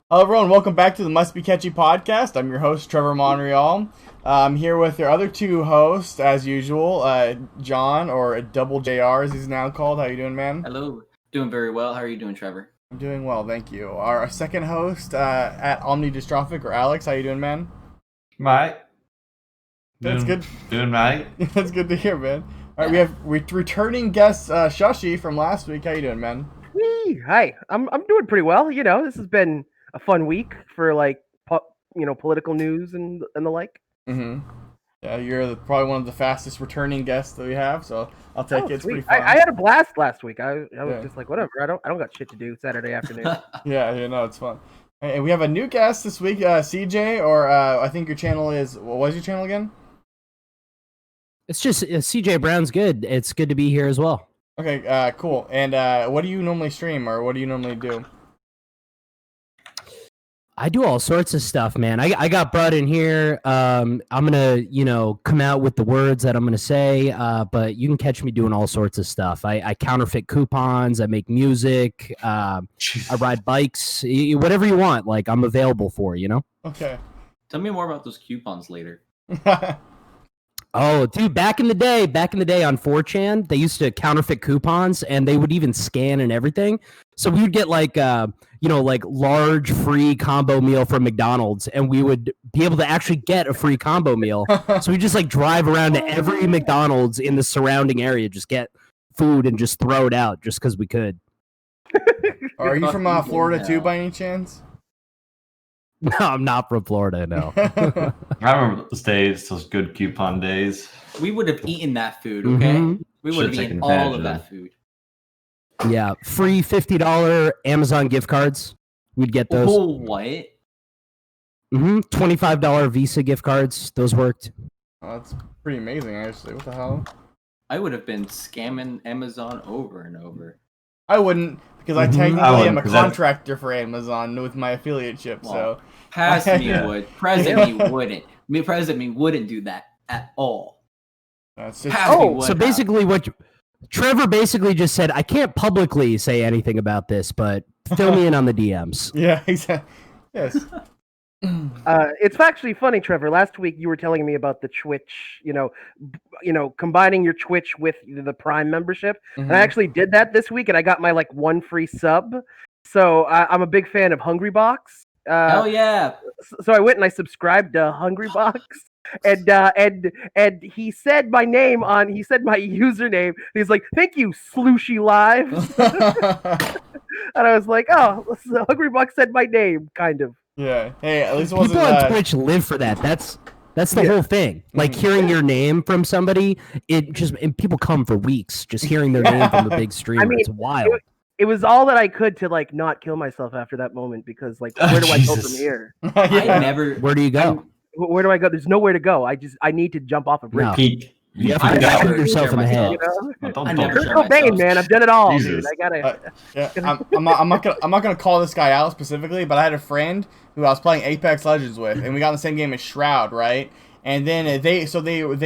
Hello, everyone. Welcome back to the Must Be Catchy podcast. I'm your host, Trevor Monreal. I'm here with your other two hosts, as usual, John, or DoubleJR, as he's now called. How you doing, man? Hello. Doing very well. How are you doing, Trevor? I'm doing well, thank you. Our second host, at Omnidestrophic, or Alex. How you doing, man? Mate. That's good. Doing mate. That's good to hear, man. All right, we have returning guest, Shushy from last week. How you doing, man? Whee! Hi. I'm doing pretty well. You know, this has been a fun week for political news and the like. Mm-hmm. Yeah, you're probably one of the fastest returning guests that we have, so I'll take it. It's Sweet. pretty fun. I had a blast last week. I was just like, whatever. I don't got shit to do Saturday afternoon. Yeah, no, it's fun. And we have a new guest this week, CJ, or I think your channel is. What was your channel again? It's just CJBrowne's good. It's good to be here as well. Okay, cool. And what do you normally stream, or what do you normally do? I do all sorts of stuff, man. I got brought in here. I'm gonna, come out with the words that I'm gonna say. But you can catch me doing all sorts of stuff. I counterfeit coupons. I make music. I ride bikes. Whatever you want. Like, I'm available for. Okay. Tell me more about those coupons later. Oh, dude, back in the day on 4chan, they used to counterfeit coupons, and they would even scan and everything. So we would get like large free combo meal from McDonald's, and we would be able to actually get a free combo meal. So we just like drive around to every McDonald's in the surrounding area, just get food and just throw it out just because we could. Are you from Florida too, by any chance? No, I'm not from Florida, no. I remember those days, those good coupon days. We would have eaten that food, okay? Mhm. We would have Should've eaten taken all advantage of of that it. food. Yeah, free $50 Amazon gift cards. We'd get those. Oh, what? $25 Visa gift cards. Those worked. Oh, that's pretty amazing, actually. What the hell? I would have been scamming Amazon over and over. I wouldn't, because I Mhm. technically I wouldn't, am a 'cause that- contractor for Amazon with my affiliate ship, so... Past me Yeah. would. Present me wouldn't. Present me wouldn't do that at all. It's just, Past me Oh, would So have. basically, what Trevor basically just said, I can't publicly say anything about this, but fill me in on the DMs. yeah, exactly. Yes. It's actually funny, Trevor. Last week you were telling me about the Twitch, combining your Twitch with the Prime membership. And I actually did that this week, and I got my one free sub. So I'm a big fan of Hungry Box. Hell yeah. So I went and I subscribed to Hungry Box, and he said my name he said my username. He's like, "Thank you, ShushyLives," and I was like, "Oh, so Hungry Box said my name, kind of." Yeah. Hey, at least it wasn't... People on Twitch live for that. That's the whole thing. Like hearing your name from somebody, and people come for weeks just hearing their name from a big streamer. mean, It's wild. It was all that I could to not kill myself after that moment, because where do I go from Jesus. here? I never. Where do you go? Where do I go? There's nowhere to go. I need to jump off a bridge. No. Peak. You have I to never shoot yourself in the share head. You know? No, don't I don't never Kurt share Cobain, myself. man, I've done it all, Jesus. dude. I gotta. Yeah, I'm not gonna call this guy out specifically, but I had a friend who I was playing Apex Legends with, and we got in the same game as Shroud, right? And then they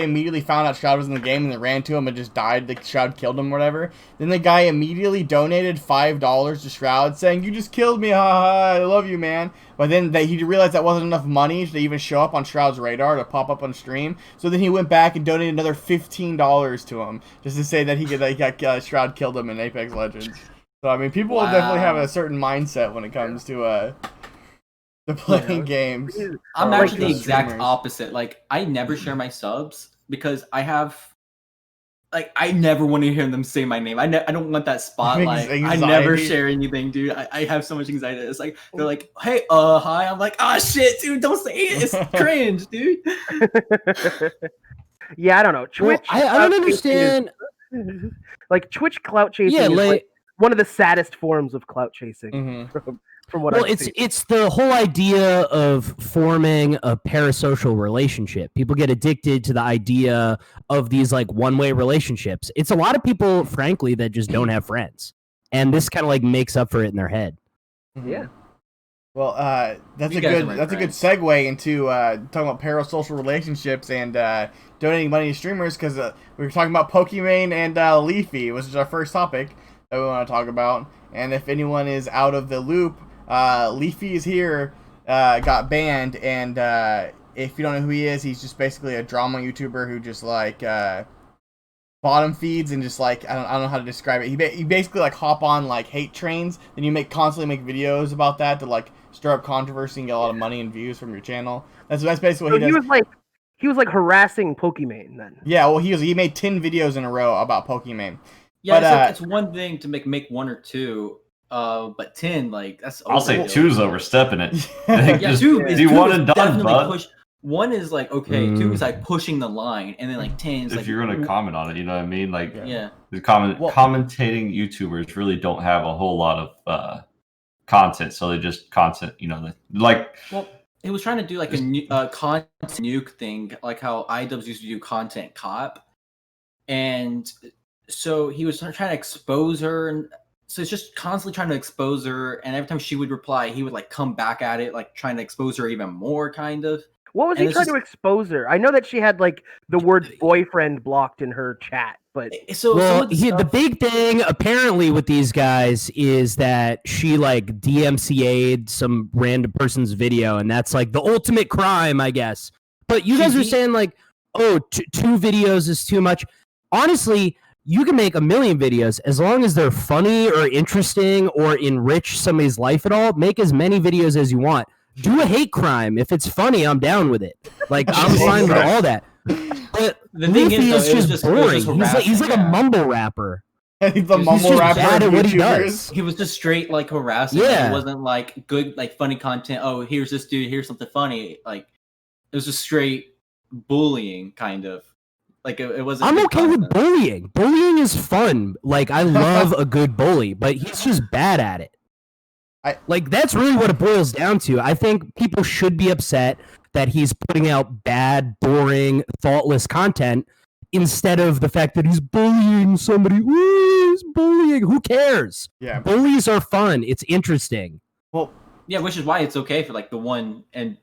immediately found out Shroud was in the game, and they ran to him and just died. The Shroud killed him, or whatever. Then the guy immediately donated $5 to Shroud, saying, "You just killed me, haha! I love you, man." But then he realized that wasn't enough money to even show up on Shroud's radar to pop up on stream. So then he went back and donated another $15 to him, just to say that he got Shroud killed him in Apex Legends. So I mean, people will definitely have a certain mindset when it comes to playing games. I'm Or actually the those exact streamers. opposite. Like, I never share my subs because I never want to hear them say my name. I don't want that spotlight. I never Anxiety. share anything, dude. I have so much anxiety. It's like, they're like, "Hey, hi." I'm like, "Ah, shit, dude, don't say it. It's cringe, dude." Yeah, I don't know. Well, Twitch. I don't understand. Twitch clout chasing Yeah, is one of the saddest forms of clout chasing. Mhm. From what Well, I've seen. it's the whole idea of forming a parasocial relationship. People get addicted to the idea of these one-way relationships. It's a lot of people, frankly, that just don't have friends, and this kind of makes up for it in their head. Yeah. Well, that's You a guys good are my that's a good friends. segue into talking about parasocial relationships and donating money to streamers, because we were talking about Pokimane and Leafy, which is our first topic that we want to talk about. And if anyone is out of the loop, Leafy is here, got banned, and if you don't know who he is, he's just basically a drama YouTuber who just like bottom feeds and just like I don't know how to describe it. He basically like hop on like hate trains, then you constantly make videos about that to like stir up controversy and get a lot of money and views from your channel. That's basically what he does. He was like harassing Pokimane then. Yeah, well he made 10 videos in a row about Pokimane. Yeah, but, it's one thing to make 1 or 2, but 10, like that's. I'll say 2's overstepping it. Yeah, 2 is 1 and done, definitely bud. 1 is like okay, 2 is like pushing the line, and then like 10 is if like you're gonna comment on it, you know what I mean? Like the commentating YouTubers really don't have a whole lot of content, so they just content, you know, like. Well, he was trying to do like a content nuke thing, like how iDubbbz used to do content cop, and so he was trying to expose her, and so it's just constantly trying to expose her, and every time she would reply, he would like come back at it, like trying to expose her even more, kind of. What was he trying to expose her? I know that she had like the word boyfriend blocked in her chat, but the big thing apparently with these guys is that she like DMCA'd some random person's video, and that's like the ultimate crime, I guess. But you guys are saying like, oh, 2 videos is too much. Honestly, you can make a million videos as long as they're funny or interesting or enrich somebody's life at all. Make as many videos as you want. Do a hate crime. If it's funny, I'm down with it. Like, I'm fine with all that. But the thing Leafy is just boring. He's like a mumble rapper. He's the mumble rapper. Bad at what he does. He was just straight like harassing. Yeah. Like, it wasn't like good, like funny content. Oh, here's this dude. Here's something funny. Like, it was just straight bullying, kind of. Like it wasn't. I'm okay with bullying. Bullying is fun. Like, I love a good bully, but he's just bad at it. Like, that's really what it boils down to. I think people should be upset that he's putting out bad, boring, thoughtless content instead of the fact that he's bullying somebody. Ooh, he's bullying. Who cares? Yeah. Bullies are fun. It's interesting. Well, yeah, which is why it's okay for like the 1 and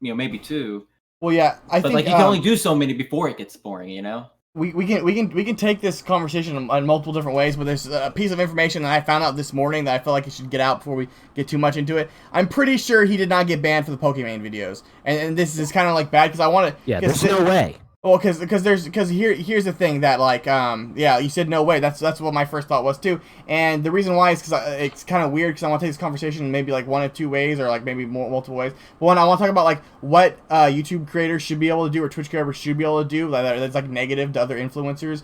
maybe 2. Well, yeah, I think like you can only do so many before it gets boring, you know. We can take this conversation in multiple different ways, but there's a piece of information that I found out this morning that I feel like it should get out before we get too much into it. I'm pretty sure he did not get banned for the Pokimane videos, and this is kind of like bad because I want to. Yeah, there's no way. Well, because here's the thing that like yeah, you said no way. That's what my first thought was too, and the reason why is because it's kind of weird because I want to take this conversation in maybe like 1 of 2 ways or like maybe multiple ways. But one, I want to talk about like what YouTube creators should be able to do or Twitch creators should be able to do that's like negative to other influencers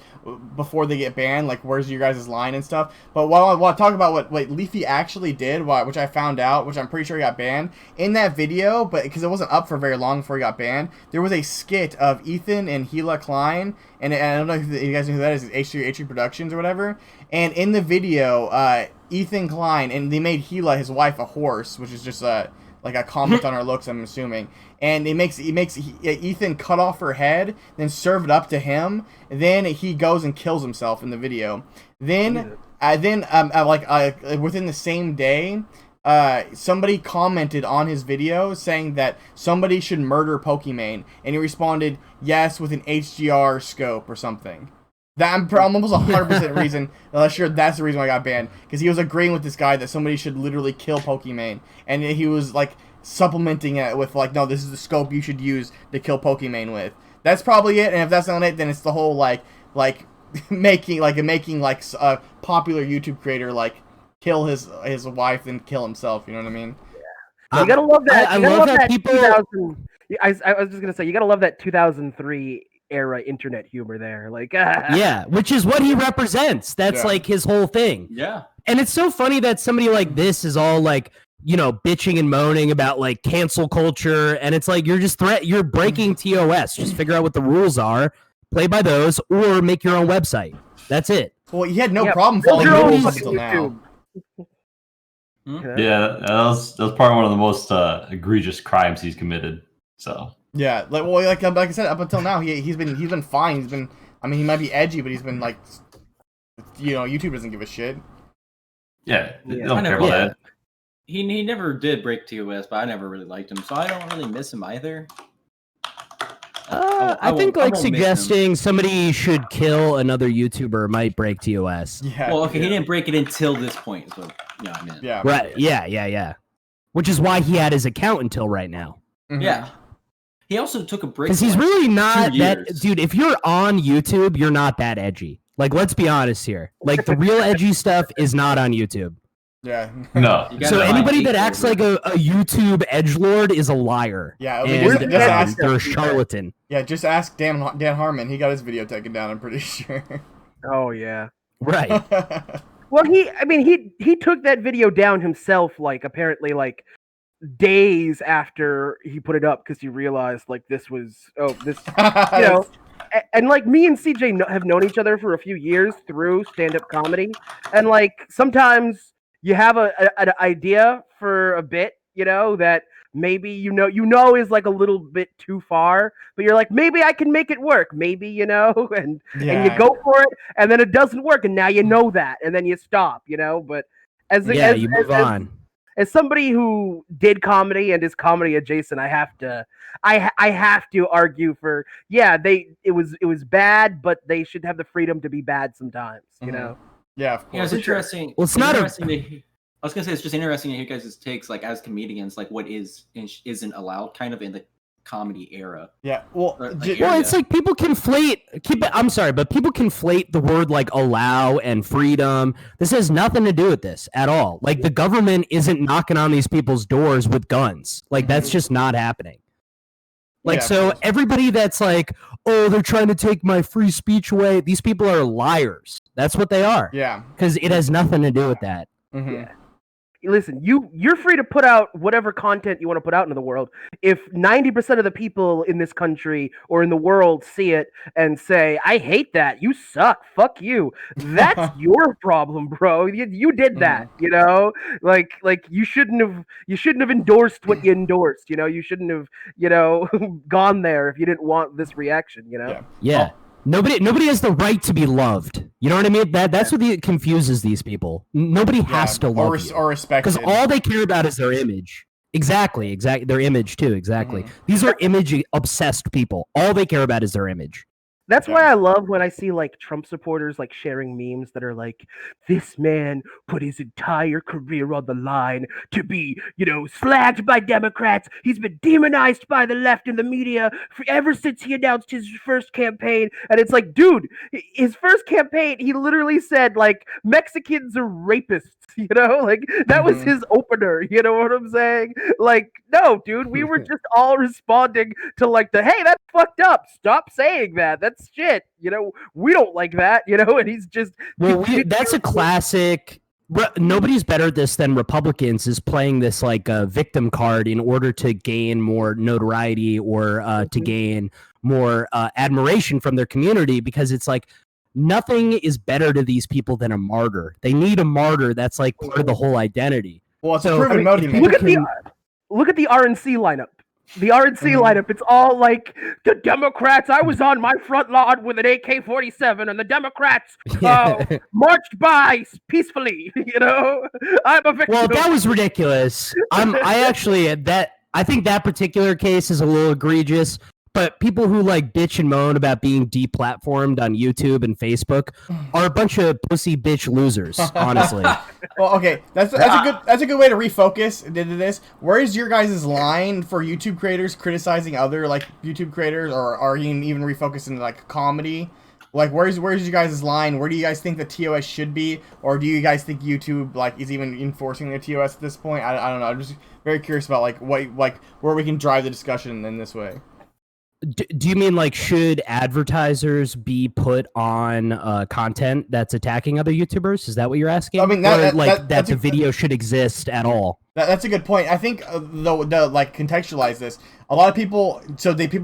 before they get banned. Like where's your guys' line and stuff. But what I want to talk about what Leafy actually did, which I found out, which I'm pretty sure he got banned in that video, but because it wasn't up for very long before he got banned, there was a skit of Ethan and Gila Klein, and I don't know if you guys know who that is. It's H3 Productions or whatever. And in the video, Ethan Klein, and they made Gila, his wife, a horse, which is just like a comment on her looks, I'm assuming. And it makes Ethan cut off her head, then serve it up to him. Then he goes and kills himself in the video. Then within the same day, somebody commented on his video saying that somebody should murder Pokimane, and he responded yes with an HDR scope or something. That I'm almost 100% reason, unless sure that's the reason why I got banned, because he was agreeing with this guy that somebody should literally kill Pokimane, and he was like supplementing it with like, no, this is the scope you should use to kill Pokimane with. That's probably it, and if that's not it, then it's the whole like making a popular YouTube creator like kill his wife and kill himself. You know what I mean? Yeah. You gotta love that. I love that people. I was just gonna say you gotta love that 2003 era internet humor there. Like, yeah, which is what he represents. That's like his whole thing. Yeah. And it's so funny that somebody like this is all like, you know, bitching and moaning about like cancel culture, and it's like you're breaking TOS. Just figure out what the rules are, play by those, or make your own website. That's it. Well, he had no problem following rules until now. Yeah, that was probably one of the most egregious crimes he's committed. So yeah, like I said, up until now, he's been fine. He's been, I mean, he might be edgy, but he's been like, you know, YouTube doesn't give a shit. Yeah, they don't care about that. He never did break TOS, but I never really liked him, so I don't really miss him either. I think like suggesting somebody should kill another YouTuber might break TOS. Yeah. Well, okay, he didn't break it until this point. So yeah, I meant. Yeah. Right. Yeah. which is why he had his account until right now. Mm-hmm. Yeah. He also took a break because he's really not that dude. If you're on YouTube, you're not that edgy. Like, let's be honest here. Like, the real edgy stuff is not on YouTube. Yeah. No. So anybody that acts like a YouTube edgelord is a liar. Yeah. And they're a charlatan. Yeah. Just ask Dan Harmon. He got his video taken down, I'm pretty sure. Oh yeah. Right. Well, he took that video down himself. Like, apparently, like, days after he put it up because he realized like this and like me and CJ have known each other for a few years through stand-up comedy, and like sometimes you have an idea for a bit, that maybe is like a little bit too far, but you're like, maybe I can make it work, maybe, and you go for it, and then it doesn't work, and now you know that, and then you stop, but you move on. As somebody who did comedy and is comedy adjacent, I have to argue for it was bad, but they should have the freedom to be bad sometimes, Yeah, of course. Yeah, it's interesting. Well, it's not I was gonna say it's just interesting to hear you guys' takes, like as comedians, like what isn't allowed, kind of in the comedy era. Yeah, well, it's like people conflate. I'm sorry, but people conflate the word like allow and freedom. This has nothing to do with this at all. Like, the government isn't knocking on these people's doors with guns. Like, that's just not happening. Like, so everybody that's like, oh, they're trying to take my free speech away. These people are liars. That's what they are. Yeah, because it has nothing to do with that. Mm-hmm. Yeah. Listen, you're free to put out whatever content you want to put out into the world. If 90% of the people in this country or in the world see it and say, I hate that, you suck, fuck you, that's your problem, bro. You did that, like you shouldn't have endorsed what you endorsed, you shouldn't have, gone there if you didn't want this reaction, Yeah. Nobody has the right to be loved. You know what I mean? That's what confuses these people. Nobody has to love you or respect, because all they care about is their image. Exactly. Their image too. Exactly. Mm-hmm. These are image obsessed people. All they care about is their image. That's why I love when I see like Trump supporters like sharing memes that are like, this man put his entire career on the line to be, slagged by Democrats. He's been demonized by the left and the media ever since he announced his first campaign. And it's like, dude, his first campaign, he literally said like Mexicans are rapists, like that was his opener. You know what I'm saying? Like, no, dude, we were just all responding to like hey, that's fucked up. Stop saying that. That's shit, we don't like that, and he's just that's a classic. Nobody's better at this than Republicans, is playing this like a victim card in order to gain more notoriety or to gain more admiration from their community, because it's like nothing is better to these people than a martyr. They need a martyr. That's like part of the whole identity. Well, it's a proven motive. Look at the RNC lineup. The RNC lineup, it's all like, the Democrats, I was on my front lawn with an AK-47, and the Democrats marched by peacefully, I'm a victim. Well, that was ridiculous. I think that particular case is a little egregious, but people who like bitch and moan about being deplatformed on YouTube and Facebook are a bunch of pussy bitch losers, honestly. Well, okay, that's a good way to refocus into this. Where is your guys' line for YouTube creators criticizing other like YouTube creators, or are you even refocused into like comedy? Like, where's you guys' line? Where do you guys think the TOS should be, or do you guys think YouTube like is even enforcing their TOS at this point? I don't know. I'm just very curious about where we can drive the discussion in this way. Do you mean like, should advertisers be put on content that's attacking other YouTubers? Is that what you're asking? I mean, that the video should exist at all? That's a good point. I think the like contextualize this. A lot of people,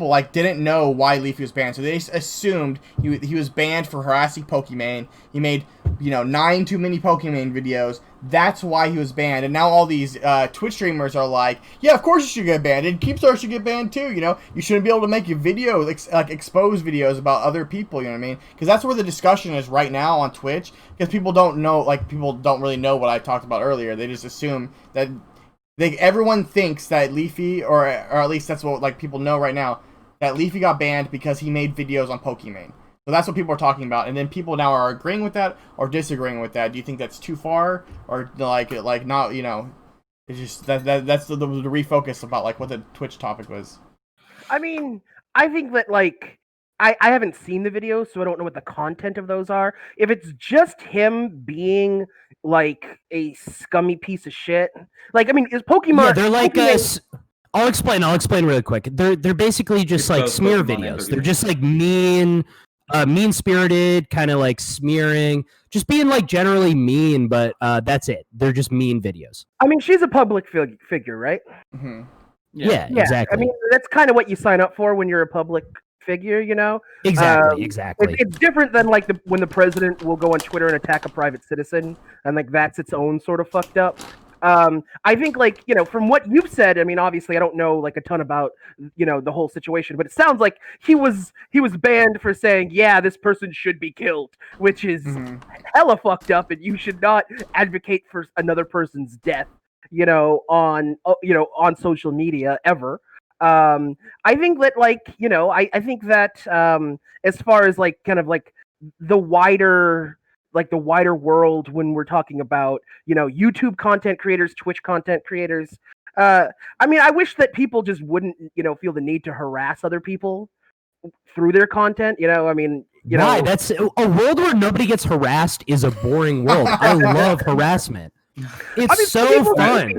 like didn't know why Leafy was banned, so they assumed he was banned for harassing Pokimane. He made 9 too many Pokimane videos. That's why he was banned. And now all these Twitch streamers are like, yeah, of course you should get banned. And Keepstar should get banned too. You shouldn't be able to make a video like expose videos about other people. You know what I mean? Because that's where the discussion is right now on Twitch. Because people don't really know what I talked about earlier. They just assume that. Everyone thinks that Leafy, or at least that's what like people know right now, that Leafy got banned because he made videos on Pokimane. So that's what people are talking about, and then people now are agreeing with that or disagreeing with that. Do you think that's too far, or like not? It's just that's the refocus about like what the Twitch topic was. I mean, I think that like I haven't seen the videos, so I don't know what the content of those are. If it's just him being like a scummy piece of shit, like I mean, is Pokimane? Yeah, they're like I'll explain really quick. They're basically just like smear videos. They're just like mean-spirited, kind of like smearing, just being like generally mean, but that's it. They're just mean videos. I mean, she's a public figure, right? Mm-hmm. Yeah, exactly. I mean, that's kind of what you sign up for when you're a public figure, you know? Exactly. It's different than like when the president will go on Twitter and attack a private citizen, and like that's its own sort of fucked up. I think like, you know, from what you've said, I mean, obviously I don't know like a ton about, you know, the whole situation, but it sounds like he was banned for saying, yeah, this person should be killed, which is hella fucked up, and you should not advocate for another person's death, you know, on social media ever. I think that like, you know, I think that as far as like kind of like the wider world, when we're talking about, you know, YouTube content creators, Twitch content creators, I mean, I wish that people just wouldn't, you know, feel the need to harass other people through their content, you know. I mean, you know, that's a world where nobody gets harassed is a boring world. I love harassment. It's so fun.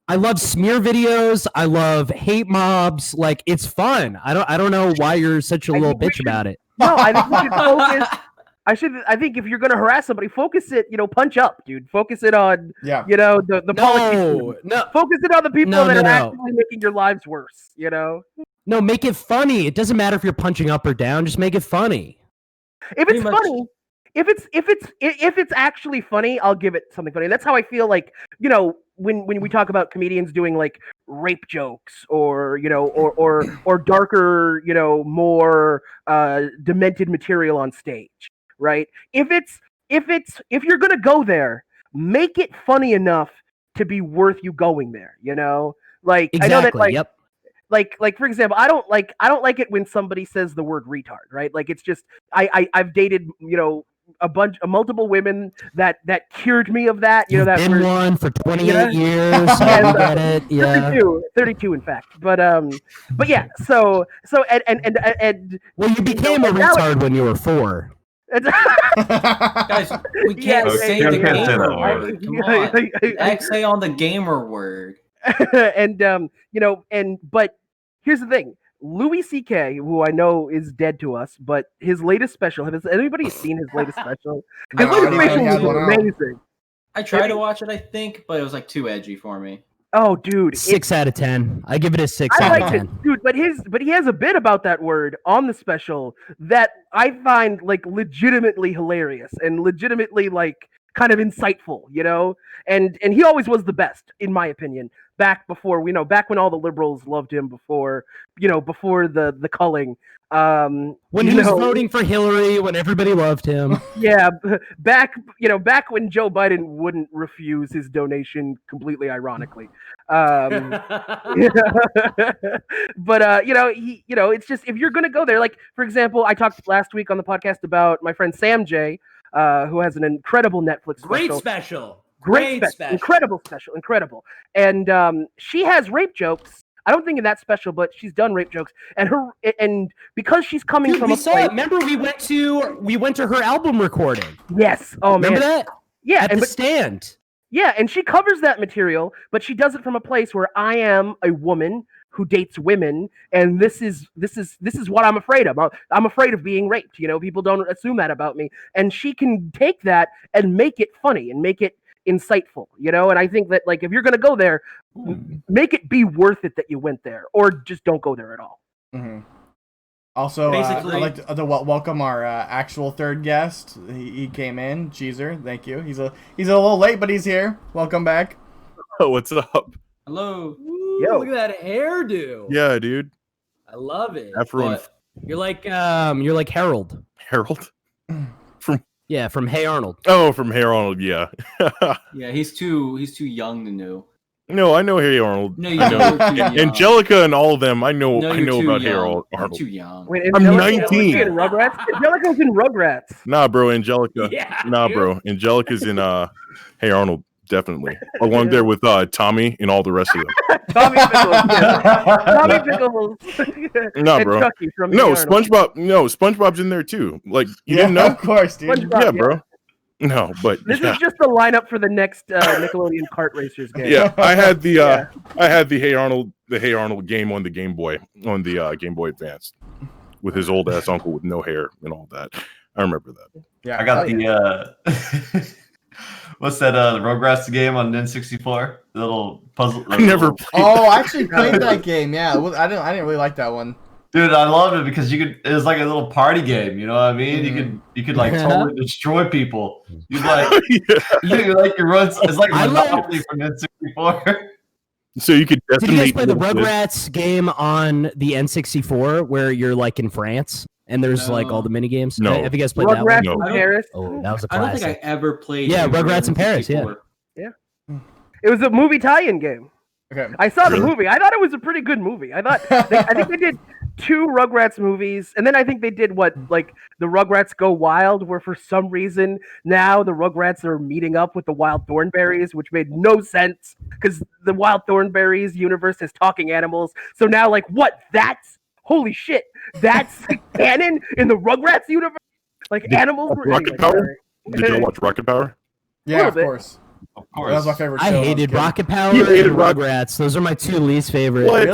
I love smear videos. I love hate mobs. Like, it's fun. I don't know why you're such a little bitch about it. No, I think we should focus. I think if you're gonna harass somebody, focus it, you know, punch up, dude. Focus it on, you know, the politicians. No. Focus it on the people that are actually making your lives worse, you know? No, make it funny. It doesn't matter if you're punching up or down. Just make it funny. If it's funny, if it's actually funny, I'll give it something funny. And that's how I feel like, you know, when we talk about comedians doing like rape jokes or, you know, or darker, you know, more demented material on stage. Right? If you're gonna go there, make it funny enough to be worth you going there. You know, like exactly. I know that, like, yep. Like for example, I don't like it when somebody says the word retard. Right? Like it's just I've dated, you know, multiple women that cured me of that. You know, that been one for 28 years. I get it. Yeah, 32 in fact. But yeah. So and well, you became a retard when you were 4. Guys, we can't say the gamer word. Come on, say on the gamer word. And you know, but here's the thing: Louis C.K., who I know is dead to us, but his latest special. Has anybody seen his latest special? His latest special was amazing. I tried to watch it, I think, but it was like too edgy for me. Oh, dude, 6 out of 10. I give it a 6 out of 10. Dude, but he has a bit about that word on the special that I find like legitimately hilarious and legitimately like kind of insightful, you know. And he always was the best, in my opinion. Back before, you know, back when all the liberals loved him, before, you know, before the culling. When he was voting for Hillary, when everybody loved him. Yeah, back when Joe Biden wouldn't refuse his donation completely ironically. But you know, it's just, if you're gonna go there, like for example, I talked last week on the podcast about my friend Sam J, who has an incredible Netflix special. Great special. Incredible. And she has rape jokes. I don't think in that special, but she's done rape jokes, and because she's coming from we saw it. Remember, we went to her album recording. Yes. Oh man. Remember that? Yeah. At the stand. Yeah, and she covers that material, but she does it from a place where I am a woman who dates women, and this is what I'm afraid of. I'm afraid of being raped. You know, people don't assume that about me, and she can take that and make it funny and make it insightful, you know. And I think that, like, if you're gonna go there, make it be worth it that you went there, or just don't go there at all. Mm-hmm. Also, I'd like to welcome our actual third guest. He came in, Cheezer. Thank you. He's a little late, but he's here. Welcome back. Oh, what's up? Hello. Yo, look at that hairdo. Yeah, dude. I love it. Everyone. You're like Harold. Harold? From Hey Arnold. Oh, from Hey Arnold, yeah. Yeah, he's too young to know. No, I know Hey Arnold. No, you're too young. Angelica and all of them, I know about Hey Arnold. Arnold. You're too young. Wait, I'm 19. Angelica's in Rugrats. Nah, bro, Angelica. Yeah, nah, dude. Bro, Angelica's in Hey Arnold. definitely. Along there with Tommy and all the rest of them. Tommy Pickles. Yeah. Tommy Pickles. No, and bro. Chucky from No, Hey Arnold. SpongeBob. No, SpongeBob's in there too. Like you didn't know? Of course, dude. SpongeBob, Yeah, bro. No, but This is just the lineup for the next Nickelodeon Kart Racers game. yeah, I had the Hey Arnold game on the Game Boy Game Boy Advance with his old ass uncle with no hair and all that. I remember that. Yeah, I got the what's that the Rugrats game on N64? The little puzzle. I never played I actually played that game. Yeah, I didn't really like that one. Dude, I loved it because it was like a little party game, you know what I mean? You could like totally destroy people. You like you run. It's like Monopoly from N64. So you could Did definitely you guys play the Rugrats game on the N64 where you're like in France and there's like all the mini games? No. Have you guys played Rugrats that No. one? in Paris. Oh, that was a I don't classic. think I ever played. Yeah, Rugrats in Paris, yeah. It was a movie tie-in game. Okay. I saw the Really? movie. I thought it was a pretty good movie. I think they did 2 Rugrats movies, and then I think they did like the Rugrats Go Wild, where for some reason now the Rugrats are meeting up with the Wild Thornberries, which made no sense because the Wild Thornberries universe has talking animals. So now, like, what? That's holy shit! That's canon in the Rugrats universe. Like animals were Rocket Power? Did you watch Rocket Power? Yeah, of course. Of course. That was my favorite show. I when was a hated kid. Rocket Power You and hated Rugrats. Those are my 2 least favorite. What?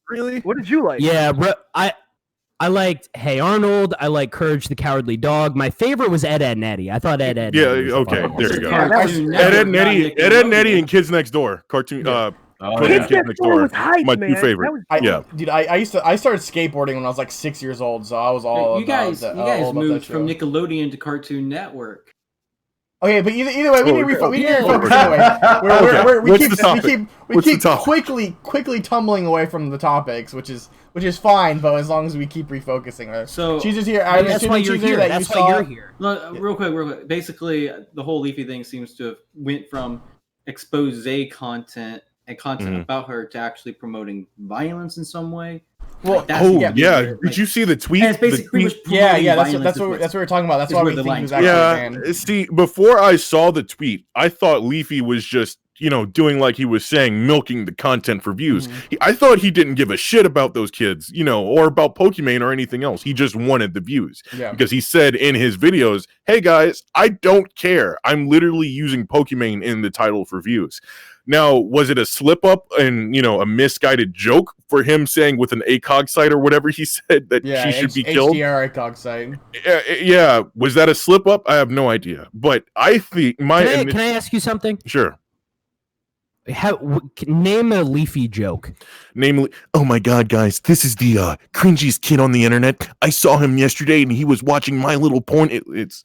Really? What did you like? Yeah, I liked Hey Arnold. I liked Courage the Cowardly Dog. My favorite was Ed, Ed, and Eddie. I thought Ed, Ed, Yeah, and Eddie was okay, fun. there you go. Yeah, that was- Ed, Ed, and Eddie, and Kids Next Door. Cartoon. Kids Next Door was hype, My man. 2 favorite. That was- Yeah. Dude, I started skateboarding when I was like 6 years old, so I was all You guys about that moved show. from Nickelodeon to Cartoon Network. Okay, but either way, we need to refocus Okay. anyway. What's the topic? We What's the keep topic? quickly tumbling away from the topics, which is fine, but as long as we keep refocusing her. So she's just here. I'm That's why assuming you're she's here. here. That That's you why saw. you're here. Look, real quick. Basically, the whole Leafy thing seems to have went from expose content and content about her to actually promoting violence in some way. Well, Like, that's Oh weird. yeah, Like, did you see the tweet? and it's basically The tweet- Yeah. That's violence what we're talking about. That's is why where we the think he line was goes. actually banned. See, before I saw the tweet, I thought Leafy was just, doing like he was saying, milking the content for views. I thought he didn't give a shit about those kids, or about Pokimane or anything else. He just wanted the views. Yeah. Because he said in his videos, hey guys, I don't care. I'm literally using Pokimane in the title for views. Now, was it a slip up and, a misguided joke for him saying with an ACOG site or whatever he said that she should be killed? HDR ACOG site. Yeah. Was that a slip up? I have no idea. But I think Can I ask you something? Sure. Name a Leafy joke. Namely, oh my god, guys, this is the cringiest kid on the internet. I saw him yesterday and he was watching My Little Porn. It's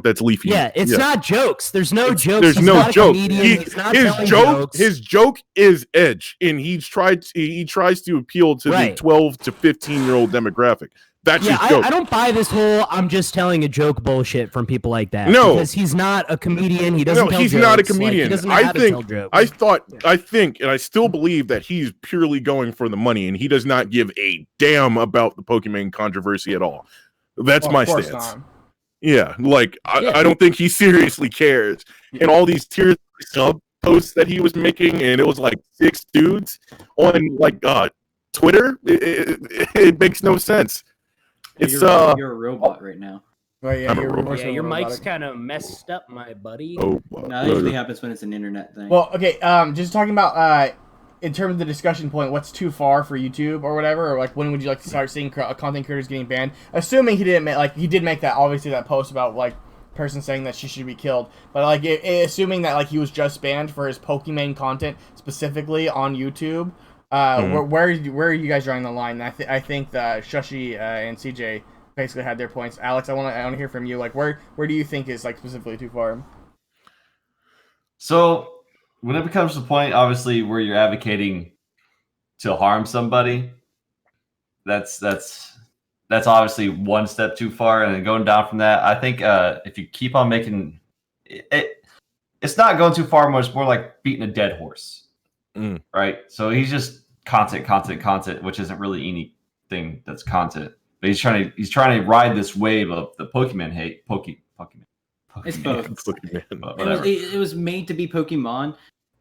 that's Leafy. Yeah, it's not jokes. There's no jokes. There's He's no not a joke. comedian. He's not telling jokes. His joke is edge, and he tries to appeal to the 12 to 15-year-old demographic. That's his joke. I don't buy this whole I'm just telling a joke bullshit from people like that. No. Because he's not a comedian. He doesn't tell he's jokes. not a comedian. He doesn't know how to tell jokes. I think, and I still believe that he's purely going for the money, and he does not give a damn about the Pokimane controversy at all. That's my stance. Not. Yeah, I don't think he seriously cares. And all these tier sub posts that he was making, and it was like 6 dudes on Twitter. It makes no sense. You're a robot right now. Right, your mic's kind of messed up, my buddy. Oh, no, that usually happens when it's an internet thing. Well, okay. Just talking about in terms of the discussion point, what's too far for YouTube or whatever, or when would you like to start seeing content creators getting banned? Assuming he did make that obviously that post about person saying that she should be killed, but assuming that he was just banned for his Pokimane content specifically on YouTube. Where are you guys drawing the line? I think that Shushy and CJ basically had their points. Alex, I want to hear from you. Where do you think is specifically too far? So when it becomes to the point, obviously, where you're advocating to harm somebody, that's obviously one step too far. And then going down from that, I think if you keep on making it, it's not going too far. It's more like beating a dead horse. Right, so he's just content, which isn't really anything that's content. But he's trying to ride this wave of the Pokimane hate, Pokimane It's both. Pokimane. It was made to be Pokimane,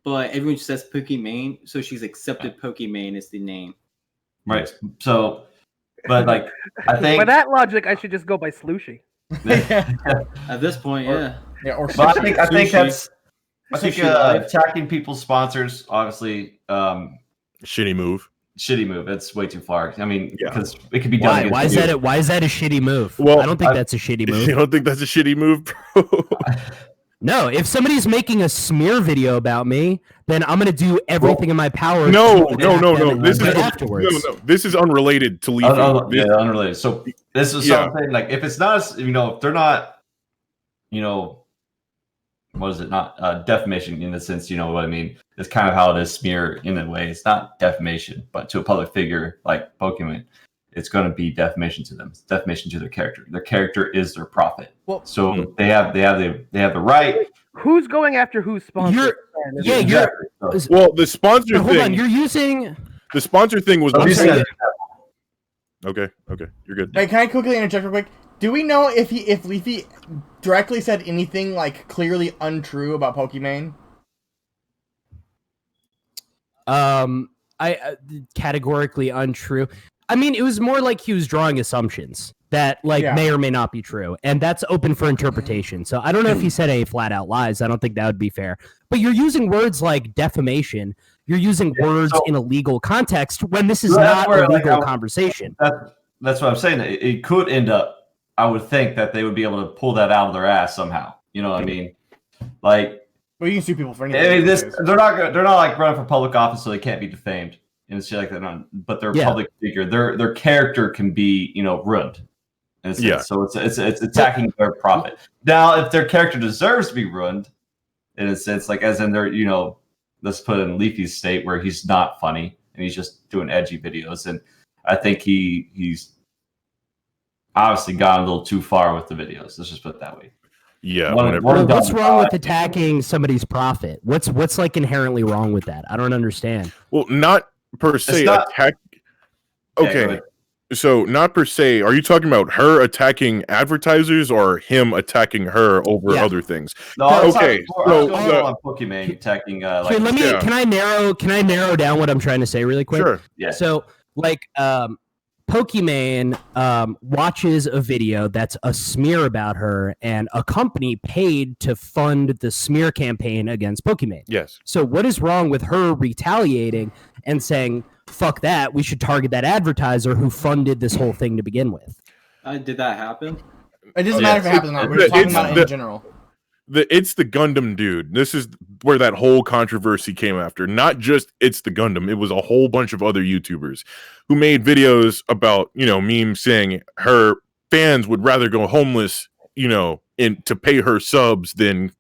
but everyone just says Pokimane, so she's accepted Pokimane as the name. Right. So, but like, I think by that logic, I should just go by Slushy. At this point, yeah. Or but I think that's. I think ShushyLives. attacking people's sponsors, obviously, Shitty move. shitty move. It's way too far. I mean, Yeah. because it could be done. Why is that? Why is that a shitty move? Well, I don't think that's a shitty move. You don't think that's a shitty move, bro? No, if somebody's making a smear video about me, then I'm gonna do everything in my power. No. to attack them and This then is afterwards. no. This is unrelated to Leafy. Yeah, unrelated. So this is something like if it's not, if they're not, what is it? Not defamation in the sense, you know what I mean? It's kind of how it is smear in a way. It's not defamation, but to a public figure like Pokimane, it's going to be defamation to them. It's defamation to their character. Their character is their profit. Well, so they have the right. Who's going after who's sponsor? Well, the sponsor thing. Hold on, you're using the sponsor thing was. Okay, you're good. Wait, can I quickly interject real quick? Do we know if Leafy directly said anything like clearly untrue about Pokimane? I categorically untrue. I mean, it was more like he was drawing assumptions that may or may not be true, and that's open for interpretation. So I don't know if he said any flat out lies. I don't think that would be fair. But you're using words like defamation. You're using words in a legal context when this is not a legal conversation. That's what I'm saying. It could end up. I would think that they would be able to pull that out of their ass somehow. You know what I mean? Like, well, you can sue people for anything. I mean, they're not like running for public office, so they can't be defamed and shit like that. But they're a public figure. Their character can be, ruined. So it's attacking their profit. Now, if their character deserves to be ruined, in a sense, like as in their, let's put it in Leafy's state where he's not funny and he's just doing edgy videos, and I think he's obviously gone a little too far with the videos. Let's just put it that way. Yeah. What's wrong with attacking somebody's profit? What's like inherently wrong with that? I don't understand. Well, not per se attack. Okay. So not per se. Are you talking about her attacking advertisers or him attacking her over other things? No. Okay. On Pokimane attacking. Here, Can I narrow down what I'm trying to say really quick? Sure. Yeah. So Pokimane watches a video that's a smear about her, and a company paid to fund the smear campaign against Pokimane. Yes. So what is wrong with her retaliating and saying, fuck that, we should target that advertiser who funded this whole thing to begin with? Did that happen? It doesn't matter if it happens or not. We're just talking about it in general. It's the Gundam dude. This is where that whole controversy came after. Not just It's the Gundam. It was a whole bunch of other YouTubers who made videos about, memes saying her fans would rather go homeless, to pay her subs than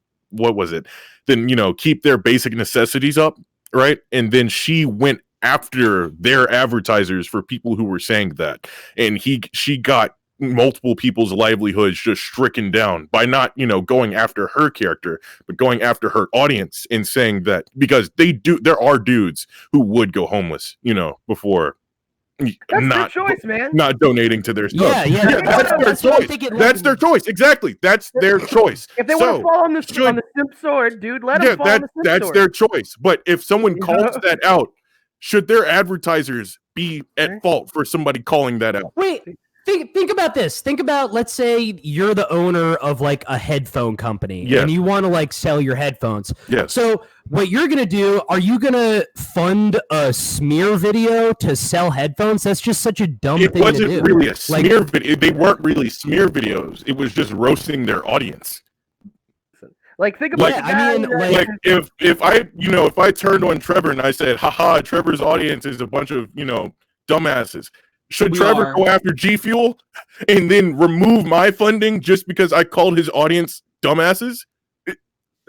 keep their basic necessities up, right? And then she went after their advertisers for people who were saying that. And she got multiple people's livelihoods just stricken down by not going after her character, but going after her audience and saying that because there are dudes who would go homeless before their choice, man. Not donating to their stuff. That's their choice. That's their choice. Exactly. That's their choice. If they want to fall on the simp sword, dude, let them fall on the simp that's sword. their choice. But if someone calls that out, should their advertisers be at fault for somebody calling that out? Wait. Think about this. Think about, let's say you're the owner of like a headphone company and you want to sell your headphones. Yeah. So what you're going to do, are you going to fund a smear video to sell headphones? That's just such a dumb thing to do. It wasn't really a smear video. They weren't really smear videos. It was just roasting their audience. Think about if I turned on Trevor and I said, haha, Trevor's audience is a bunch of, dumbasses. Should Trevor go after G Fuel and then remove my funding just because I called his audience dumbasses?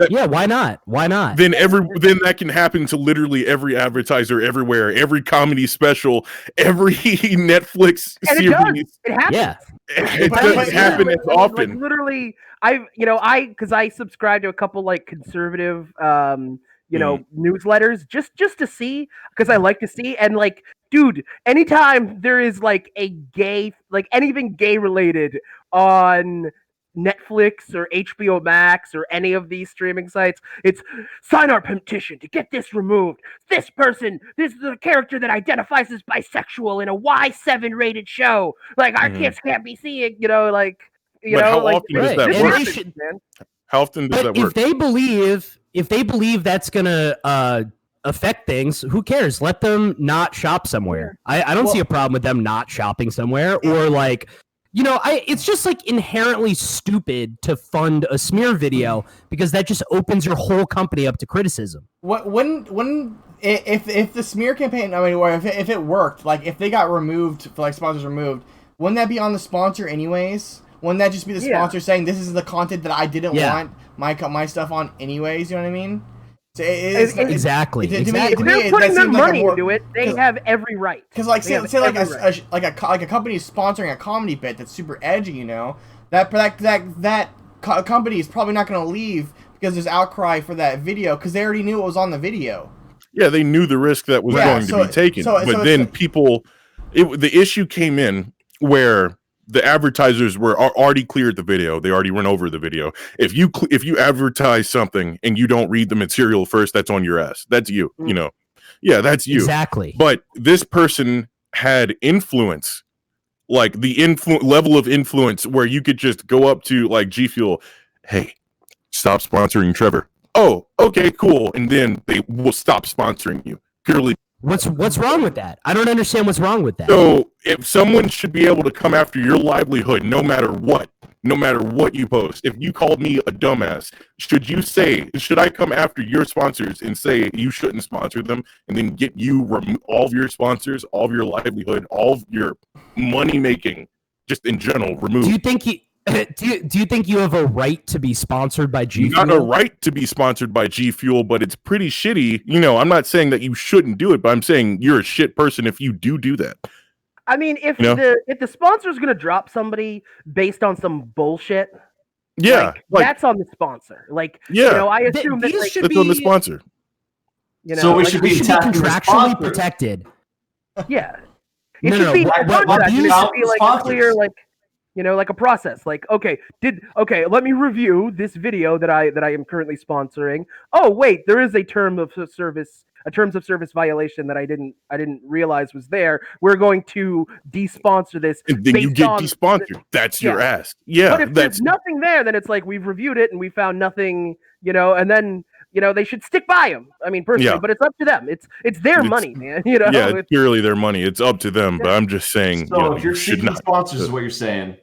Why not? Why not? Then that can happen to literally every advertiser everywhere, every comedy special, every Netflix series. It happens. Yeah. It doesn't happen as often. Literally, because I subscribe to a couple conservative newsletters just to see, because I like to see, and dude, anytime there is a gay, anything gay related on Netflix or HBO Max or any of these streaming sites. It's sign our petition to get this removed. This is the character that identifies as bisexual in a Y7 rated show. Like our kids can't be seeing, like, how often does that work? How often does that work? If they believe that's gonna affect things, who cares? Let them not shop somewhere. I don't see a problem with them not shopping somewhere, or like, it's just like inherently stupid to fund a smear video because that just opens your whole company up to criticism. If the smear campaign, or if it worked, like if they got removed, like sponsors removed, wouldn't that be on the sponsor anyways? Wouldn't that just be the sponsor saying this is the content that I didn't want my stuff on anyways? You know what I mean? So exactly. If they're putting their money into it, they have every right. Because say a company is sponsoring a comedy bit that's super edgy, that company is probably not going to leave because there's outcry for that video because they already knew it was on the video. Yeah, they knew the risk that was going to be taken. But then the issue came in where the advertisers were already cleared the video. They already went over the video. If you advertise something and you don't read the material first, that's on your ass. That's you. Yeah, that's you. Exactly. But this person had influence, like the level of influence where you could just go up to like G Fuel, hey, stop sponsoring Trevor. Oh, okay, cool. And then they will stop sponsoring you purely. What's wrong with that? I don't understand what's wrong with that. So if someone should be able to come after your livelihood no matter what you post, if you called me a dumbass, should I come after your sponsors and say you shouldn't sponsor them and then get you all of your sponsors, all of your livelihood, all of your money making, just in general, removed? Do you think you have a right to be sponsored by G Fuel? Not a right to be sponsored by G Fuel, but it's pretty shitty. I'm not saying that you shouldn't do it, but I'm saying you're a shit person if you do that. I mean, if the sponsor is going to drop somebody based on some bullshit, that's on the sponsor. Like, I assume that should be on the sponsor. So we should be contractually protected. Yeah, it should be a contract. It should be like clear, like. Like a process. Like, okay, let me review this video that I am currently sponsoring. Oh, wait, there is a terms of service violation that I didn't realize was there. We're going to de-sponsor this. And then you get de-sponsored. That's your ass. Yeah. But if there's nothing there, then it's like we've reviewed it and we found nothing, and then they should stick by them. I mean, personally, but it's up to them. It's their money, man. Yeah, it's purely their money. It's up to them. But I'm just saying, so if you're seeking sponsors, is what you're saying.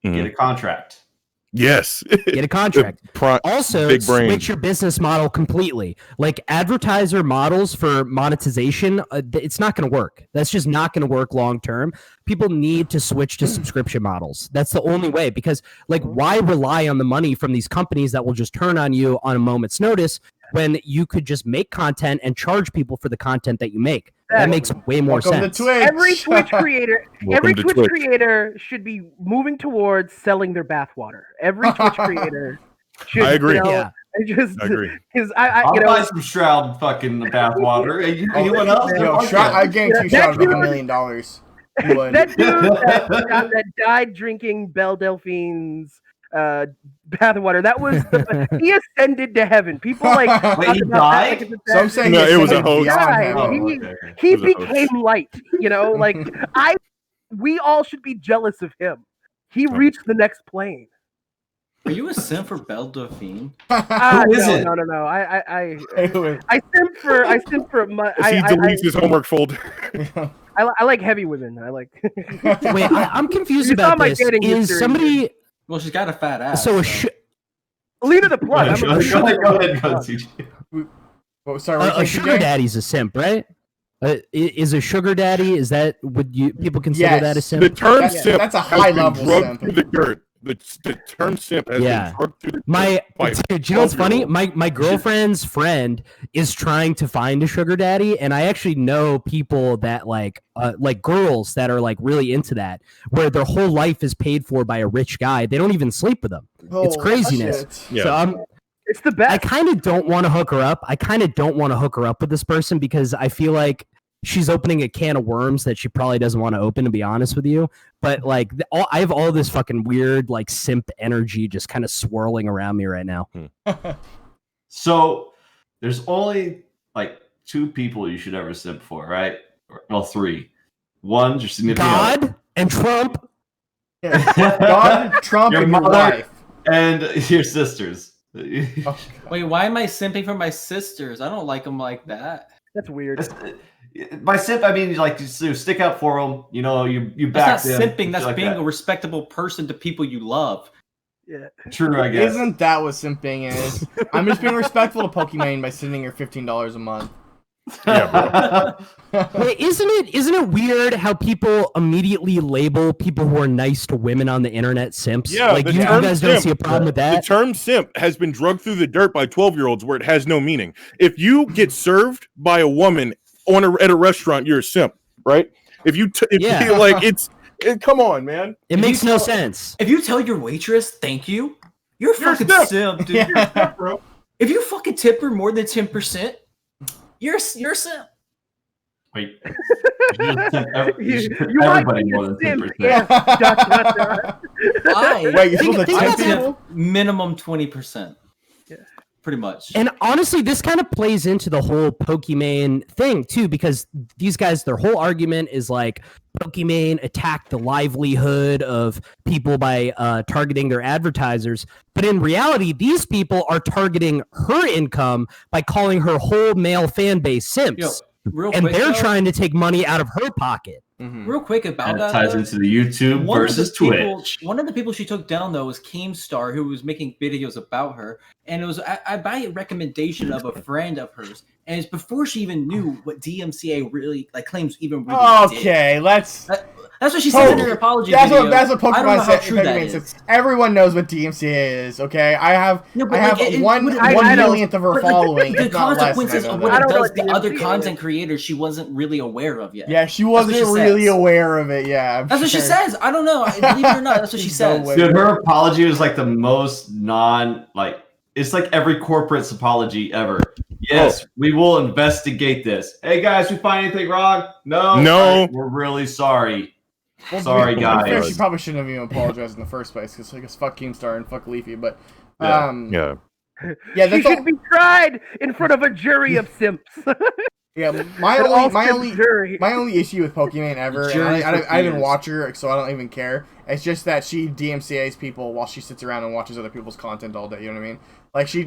Get a contract. Yes. Get a contract. Also, switch your business model completely. Like advertiser models for monetization, it's not going to work. That's just not going to work long term. People need to switch to subscription models. That's the only way, because why rely on the money from these companies that will just turn on you on a moment's notice when you could just make content and charge people for the content that you make? That makes way more sense. Every Twitch creator should be moving towards selling their bathwater. Every Twitch creator should. I agree. I agree. Because I'll buy some Shroud fucking bathwater. Anyone else? I guarantee Shroud would make $1 million. That dude that died drinking Belle Delphine's bathwater. That was he ascended to heaven. People wait, he died? So I'm saying it was a hoax. He became light. We all should be jealous of him. He reached the next plane. Are you a simp for Belle Delphine? Who is it? No. I simp for my. He deletes his homework folder. I like heavy women. I like. Wait, I'm confused about this. Is somebody? Well, she's got a fat ass. So Lena the Plug. Go ahead, CJ. Sorry, a sugar daddy's a simp, right? Is a sugar daddy? Is that people consider that a simp? The term simp. That's a high level simp. Through the dirt. The term simp has been drugged through the dirt. Dude, you know what's funny? My girlfriend's friend is trying to find a sugar daddy, and I actually know people that like girls that are really into that, where their whole life is paid for by a rich guy. They don't even sleep with them. It's craziness. So it's the best. I kind of don't want to hook her up. I kind of don't want to hook her up with this person because I feel like she's opening a can of worms that she probably doesn't want to open, to be honest with you. But like, I have all this fucking weird like simp energy just kind of swirling around me right now. So there's only like 2 people you should ever simp for, right? Well, 3. One's your significant other. God and Trump. God, Trump, Your and your mother. wife. And your sisters. Oh, Wait, why am I simping for my sisters? I don't like them like that. That's weird. By simp, I mean like you stick out for them. You know, you back That's not them. simping. That's like being that. a respectable person to people you love. Yeah. True, I guess. Isn't that what simping is? I'm just being respectful to Pokimane by sending her $15 a month. Yeah, Wait, isn't it weird how people immediately label people who are nice to women on the internet simps? Yeah, like the you term guys don't simp- see a problem with The that. term simp has been drugged through the dirt by 12-year-olds where it has no meaning. If you get served by a woman at a restaurant, you're a simp, right? If you like come on, man. It makes no sense. If you tell your waitress thank you, you're a fucking simp. simp, dude. Yeah. You're a simp, bro. If you fucking tip her more than 10%, you're a simp. Wait. You Everybody might more than be a simp, 10%. yeah. Wait, you're supposed to think tip about people? Minimum 20%. Yeah. Pretty much. And honestly, this kind of plays into the whole Pokimane thing too, because these guys, their whole argument is like Pokimane attacked the livelihood of people by targeting their advertisers. But in reality, these people are targeting her income by calling her whole male fan base simps. Yo, real and quick, they're though, trying to take money out of her pocket. real quick about And it that. ties though, into the YouTube one of versus the people- Twitch. One of the people she took down though was Keemstar, who was making videos about her, and it was I by recommendation of a friend of hers, and it's before she even knew what DMCA really like claims even really did. Okay, let's. That's what she said in her apology That's video. what I don't know Pokemon how said. true that Pokimane is. says. Everyone knows what DMCA is. Okay, I have No, but I have like, one I know. millionth of her But, like, following. the if not less, consequences and I of know what that. it I don't know does what to DMCA other is. content creators she wasn't really aware of yet. Yeah, she what wasn't she really says. aware of it. Yeah, I'm That's what she sure. says. I don't know. Believe it or not, that's what she She's no says. way. Dude, her apology was like the most it's like every corporate's apology ever. Yes, we will investigate this. Hey guys, we find anything wrong? No. All right, we're really sorry. Well, Sorry, to be fair, guys. she probably shouldn't have even apologized in the first place because fuck Keemstar and fuck Leafy. But Yeah. Yeah. yeah, She that's all. should be tried in front of a jury of simps. Yeah, my An only all-simp jury. my only issue with Pokimane ever, and Jury I for even fears. watch her, so I don't even care. It's just that she DMCA's people while she sits around and watches other people's content all day. You know what I mean? Like she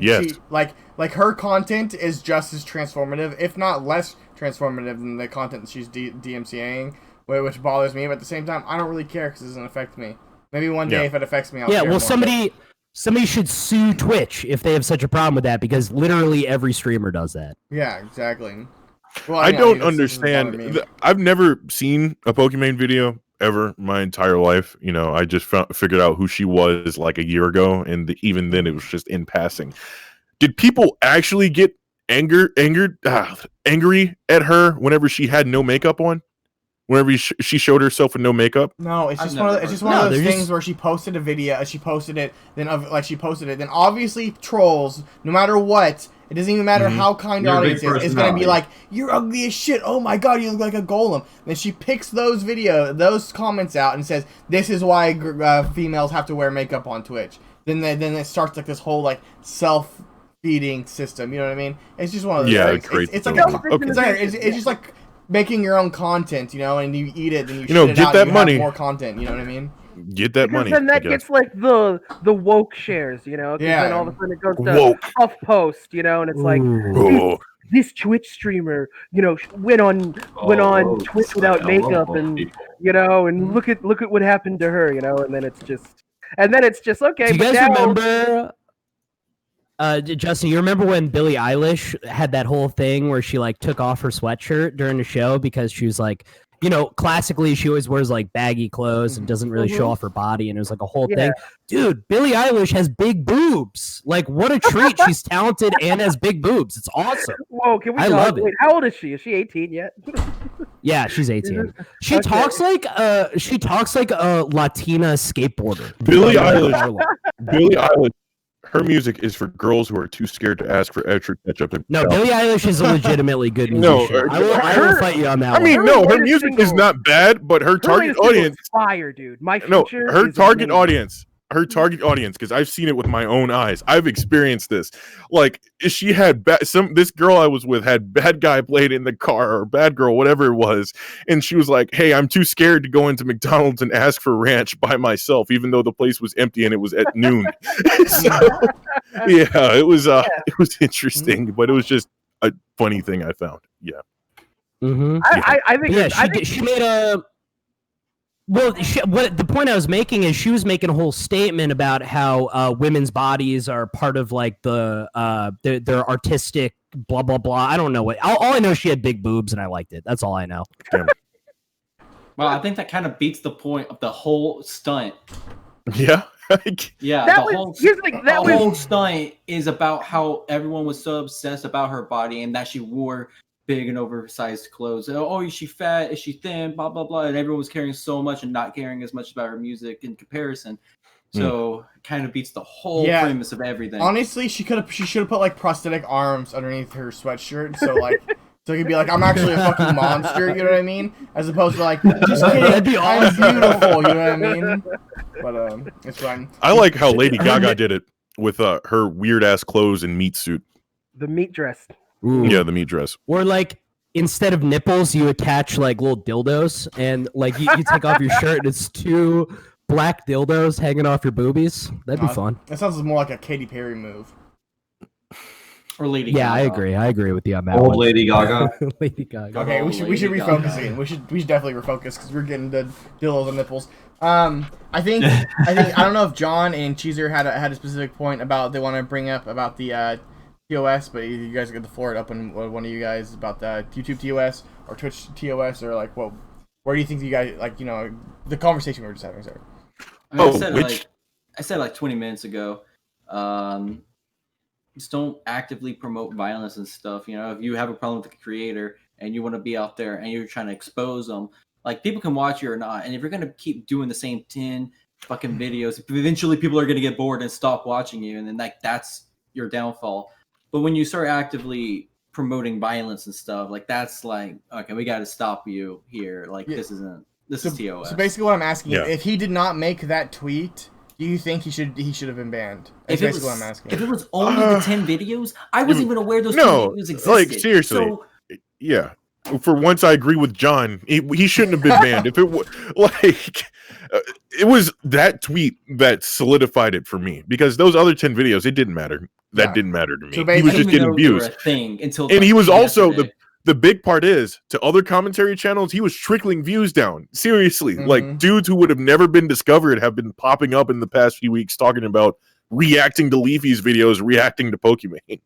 like her content is just as transformative, if not less transformative than the content that she's DMCAing, which bothers me. But at the same time, I don't really care because it doesn't affect me. Maybe one day if it affects me, I'll Yeah, care well, more, somebody should sue Twitch if they have such a problem with that, because literally every streamer does that. Yeah, exactly. Well, I know, don't this doesn't bother me. understand. I've never seen a Pokimane video ever my entire life. You know, I just figured out who she was like a year ago, and even then it was just in passing. Did people actually get angry at her whenever she had no makeup on? Whenever she showed herself with no makeup? No, it's just I've one of never it's just heard one that. of those No, they're things just- where she posted a video, she posted it, then then obviously trolls, no matter what, it doesn't even matter how kind your You're a audience big is, it's gonna be personality. like, you're ugly as shit, oh my god, you look like a golem. Then she picks those comments out and says, this is why females have to wear makeup on Twitch. Then it starts like this whole like self-feeding system, you know what I mean? It's just one of those things. It's like it's just like making your own content, you know, and you eat it, then you know, shit it get out, that and you have money. more content, you know what I mean? Get that Because money. then I that guess. gets like the woke shares, you know? 'Cause Yeah. then all of a sudden it goes to Woke. HuffPost, you know, and it's like Oh, this Twitch streamer, you know, went on Twitch without makeup, and you know, and look at what happened to her, you know, and then it's just okay. Do you but guys now, remember? Justin, you remember when Billie Eilish had that whole thing where she like took off her sweatshirt during the show because she was like, you know, classically she always wears like baggy clothes and doesn't really show off her body, and it was like a whole Yeah. thing. Dude, Billie Eilish has big boobs. Like, what a treat! She's talented and has big boobs. It's awesome. Whoa, can we I talk? love it. Wait, how old is she? Is she 18 yet? Yeah, she's 18. She Okay. talks like a Latina skateboarder. Billie Like, Eilish. Harlem. Billie Eilish her music is for girls who are too scared to ask for extra ketchup. No, Billie Eilish is a legitimately good No, musician. I will fight you on that. I mean, one. no, her music is not bad, but her target audience fire, dude. My no, future. her is target amazing. audience. Her target audience, because I've seen it with my own eyes. I've experienced this. Like, she had this girl I was with had bad guy played in the car, or bad girl, whatever it was, and she was like, "Hey, I'm too scared to go into McDonald's and ask for ranch by myself, even though the place was empty and it was at noon." So, yeah, it was interesting, but it was just a funny thing I found. Yeah. Mm-hmm. I think. Yeah, I think she made a. Well, what the point I was making is she was making a whole statement about how women's bodies are part of like their artistic blah blah blah. I don't know what. All I know is she had big boobs and I liked it. That's all I know. Damn. Well, I think that kind of beats the point of the whole stunt. Yeah. Yeah, that the whole stunt is about how everyone was so obsessed about her body and that she wore big and oversized clothes. Oh, is she fat? Is she thin? Blah blah blah. And everyone was caring so much and not caring as much about her music in comparison. So it kind of beats the whole premise of everything. Honestly, she should have put like prosthetic arms underneath her sweatshirt, so like so it could be like, I'm actually a fucking monster. You know what I mean? As opposed to like, just kidding, that'd be awesome. I'm beautiful. You know what I mean? But it's fine. I like how Lady Gaga did it with her weird ass clothes and meat suit. The meat dress. Ooh. Yeah, the meat dress. Or like instead of nipples, you attach like little dildos, and like you take off your shirt, and it's two black dildos hanging off your boobies. That'd be fun. That sounds more like a Katy Perry move. Or Lady Gaga. Yeah, I agree with you on that Old one. Lady Gaga. Lady Gaga. Okay, we should refocus again. We should definitely refocus because we're getting the dildos and nipples. I think I don't know if John and Cheezer had a specific point about they want to bring up about the TOS, but you guys get the floor up on one of you guys about the YouTube TOS or Twitch TOS, or like, well, where do you think you guys, like, you know, the conversation we were just having? Sorry. I said like 20 minutes ago, just don't actively promote violence and stuff. You know, if you have a problem with the creator and you want to be out there and you're trying to expose them, like, people can watch you or not. And if you're going to keep doing the same 10 fucking videos, eventually people are going to get bored and stop watching you. And then like, that's your downfall. But when you start actively promoting violence and stuff, like, that's like, okay, we got to stop you here. Like, this is TOS. So basically what I'm asking is, if he did not make that tweet, do you think he should have been banned? That's basically what I'm asking. If it was only the 10 videos, I wasn't even aware those 10 videos existed. Like, seriously. So, yeah. For once, I agree with John. He shouldn't have been banned. If it was like, it was that tweet that solidified it for me, because those other 10 videos, it didn't matter. That didn't matter to me. So he was just getting views. And he was also the big part is, to other commentary channels, he was trickling views down. Seriously, like, dudes who would have never been discovered have been popping up in the past few weeks talking about reacting to Leafy's videos, reacting to Pokimane.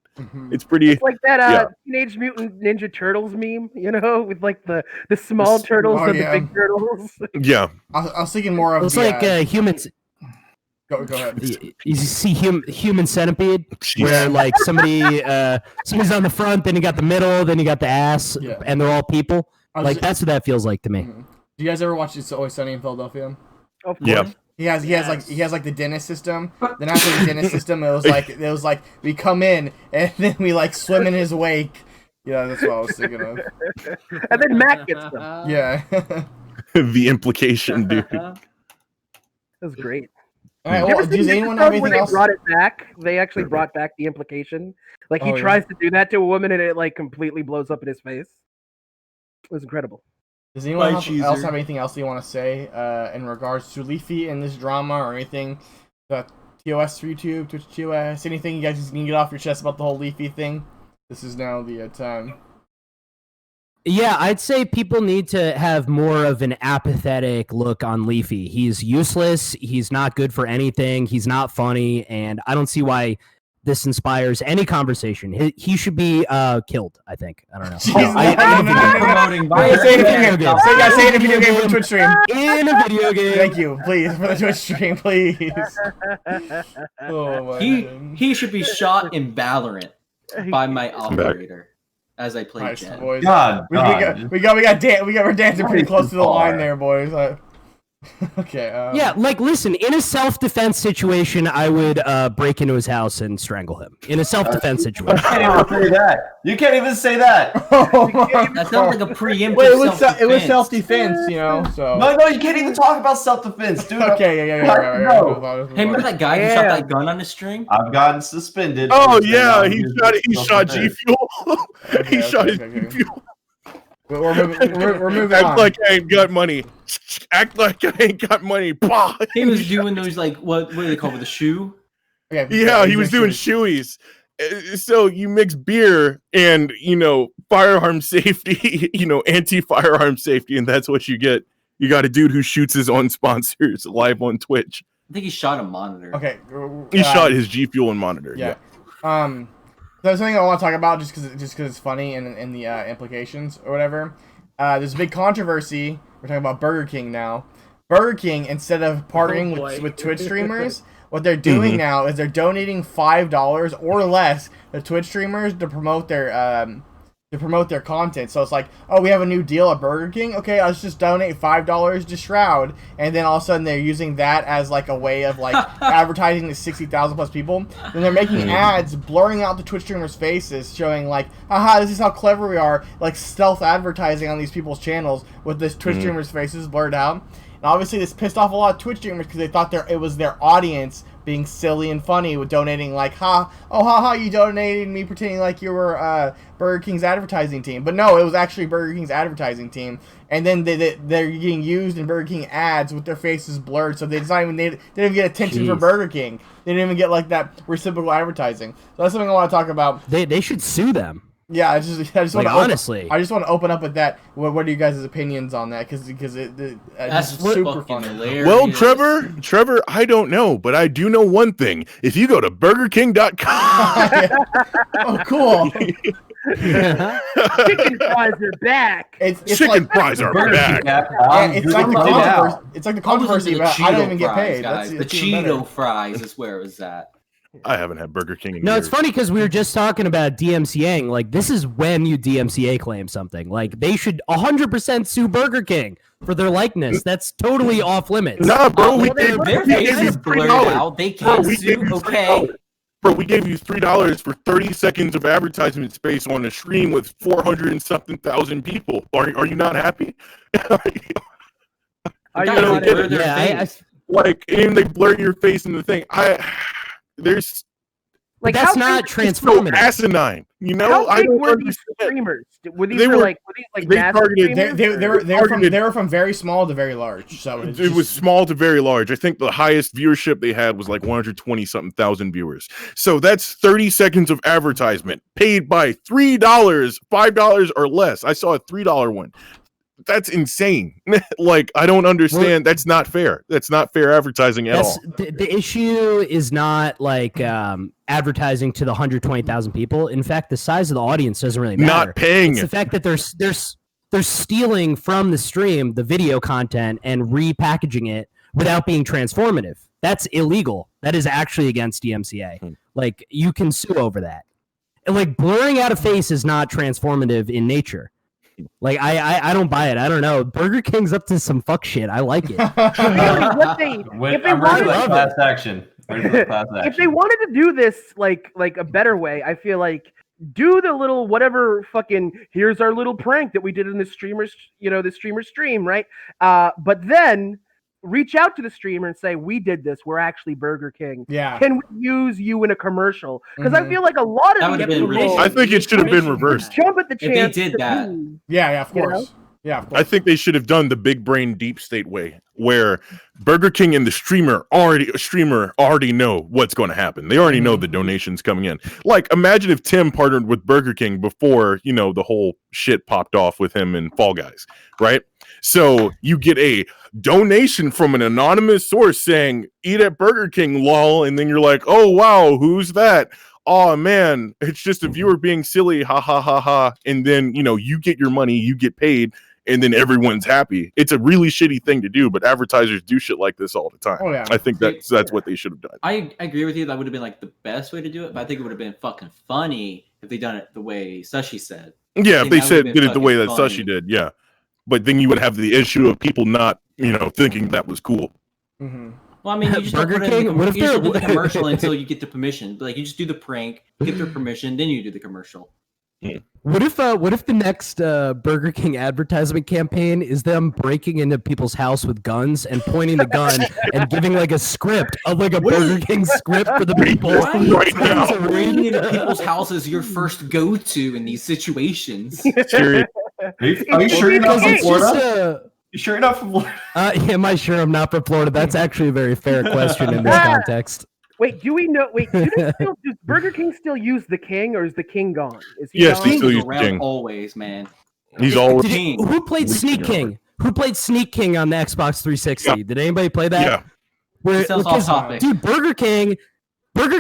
It's pretty. It's like that Teenage Mutant Ninja Turtles meme, you know, with like the small turtles and the big turtles. Yeah, I was thinking more of. It's like humans. Go ahead. You see Human Centipede, where like somebody's on the front, then you got the middle, then you got the ass, and they're all people. Like, that's what that feels like to me. Do you guys ever watch It's Always Sunny in Philadelphia? Of course. Yeah. He has like the dentist system. Then after the dentist system, it was like we come in and then we like swim in his wake. Yeah, that's what I was thinking of. And then Mac gets them. Yeah. The implication, dude. That was great. All right, well, does anyone have anything else? They brought it back. They actually brought back the implication. Like, he tries to do that to a woman and it like completely blows up in his face. It was incredible. Does anyone else have anything else they want to say in regards to Leafy and this drama, or anything that TOS for YouTube, Twitch TOS, anything you guys can get off your chest about the whole Leafy thing? This is now the time. Yeah, I'd say people need to have more of an apathetic look on Leafy. He's useless. He's not good for anything. He's not funny, and I don't see why this inspires any conversation. He should be killed, I think. I don't know. Say it in a video game for the Twitch stream. In a video game. Thank you, please, for the Twitch stream, please. Oh, he should be shot in Valorant by my operator as I play Jen. Boys. We're dancing pretty close to the line there, boys. Okay. Yeah, like listen, in a self-defense situation, I would break into his house and strangle him. In a self-defense You situation. can't even say that. You can't even say that. Oh my That sounds like a preemptive Wait, self-defense. it was self-defense, you know. So. No, you can't even talk about self-defense, dude. Okay, yeah. No. Hey, remember that guy who shot that gun on the string? I've gotten suspended. Oh yeah, he shot G Fuel. He Okay, shot okay. G Fuel. We're moving Act on. like I ain't got money. Act like I ain't got money. Bah. He was doing those like what do they call it, the shoe? Okay, Yeah, he was doing shoeies. So you mix beer and firearm safety, anti-firearm safety, and that's what you get. You got a dude who shoots his own sponsors live on Twitch. I think he shot a monitor. Okay. He shot his G Fuel and monitor. Yeah. There's something I want to talk about just because it's funny and the implications or whatever. There's a big controversy. We're talking about Burger King now. Burger King, instead of partnering with Twitch streamers, what they're doing now is they're donating $5 or less to Twitch streamers to promote their content. So it's like, oh, we have a new deal at Burger King. Okay, let's just donate $5 to Shroud, and then all of a sudden they're using that as like a way of like advertising to 60,000 plus people. Then they're making ads blurring out the Twitch streamers' faces, showing like, haha, this is how clever we are, like stealth advertising on these people's channels with this Twitch streamers' faces blurred out. And obviously this pissed off a lot of Twitch streamers because they thought it was their audience being silly and funny with donating like, you donated me pretending like you were Burger King's advertising team. But no, it was actually Burger King's advertising team. And then they're getting used in Burger King ads with their faces blurred, so they didn't even get attention for Burger King. They didn't even get like that reciprocal advertising. So that's something I want to talk about. They should sue them. Yeah, I just like, want to open up with that. What are you guys' opinions on that? Because it's super funny. Hilarious. Well, Trevor, I don't know, but I do know one thing. If you go to BurgerKing.com, oh, cool. Chicken fries are back. Chicken fries are back. It's like the controversy about I don't even get paid. Guys. The Cheeto fries is where it was at. I haven't had Burger King in No, years. it's funny because we were just talking about DMCAing. Like, this is when you DMCA claim something. Like, they should 100% sue Burger King for their likeness. That's totally off limits. Nah, bro, their face is blurred out. They can't sue. Okay. Bro, we gave you $3 for 30 seconds of advertisement space on a stream with 400 and something thousand people. Are you not happy? Like, and they blur your face in the thing. There's like that's not transformative. So asinine, How I don't were understand. these streamers? Were these They were targeted. They were from very small to very large. So it was small to very large. I think the highest viewership they had was like 120 something thousand viewers. So that's 30 seconds of advertisement paid by $3, $5 or less. I saw a $3 one. That's insane. Like, I don't understand. That's not fair. That's not fair advertising at all. The issue is not like advertising to the 120,000 people. In fact, the size of the audience doesn't really matter. Not paying. It's the fact that they're stealing from the stream the video content and repackaging it without being transformative. That's illegal. That is actually against DMCA. Like, you can sue over that. And like, blurring out a face is not transformative in nature. Like, I don't buy it. I don't know. Burger King's up to some fuck shit. I like it. If they wanted to do this like a better way, I feel like do the little whatever fucking here's our little prank that we did in the streamer stream, right? But then reach out to the streamer and say, we did this. We're actually Burger King. Yeah. Can we use you in a commercial? Because I feel like a lot of these people, I think it should have been reversed. jump at the chance. If they did that. Yeah, of course. Yeah, of course. I think they should have done the big brain deep state way, where Burger King and the streamer already know what's going to happen. They already know the donations coming in. Like, imagine if Tim partnered with Burger King before, the whole shit popped off with him and Fall Guys, right? So you get a donation from an anonymous source saying, eat at Burger King, lol. And then you're like, oh, wow, who's that? Oh, man, it's just a viewer being silly. Ha, ha, ha, ha. And then, you get your money, you get paid, and then everyone's happy. It's a really shitty thing to do, but advertisers do shit like this all the time. Oh, yeah. I think that's what they should have done. I agree with you. That would have been like the best way to do it, but I think it would have been fucking funny if they done it the way Sushi said. Yeah, if they did it the way that Sushi did, yeah. But then you would have the issue of people not thinking that was cool. Mm-hmm. Well, I mean, you just don't Burger put it in King? What if you just do the they're- commercial until you get the permission. Like you just do the prank, get their permission, then you do the commercial. What if the next Burger King advertisement campaign is them breaking into people's house with guns and pointing the gun and giving like a script of like a Burger King script for the people? Right now. Breaking into people's houses your first go-to in these situations. Serious. Are you sure you're not from It's Florida? just You sure you're not from Florida? am I sure I'm not from Florida? That's actually a very fair question in this context. Wait, do we know? Wait, does Burger King still use the king, or is the king gone? Is he Yes, gone? he still He's uses around King. always, man. He's Did always. King. Who played Sneak King? Who played Sneak King on the Xbox 360? Yeah. Did anybody play that? Yeah. Where, This sounds off because, topic. dude, Burger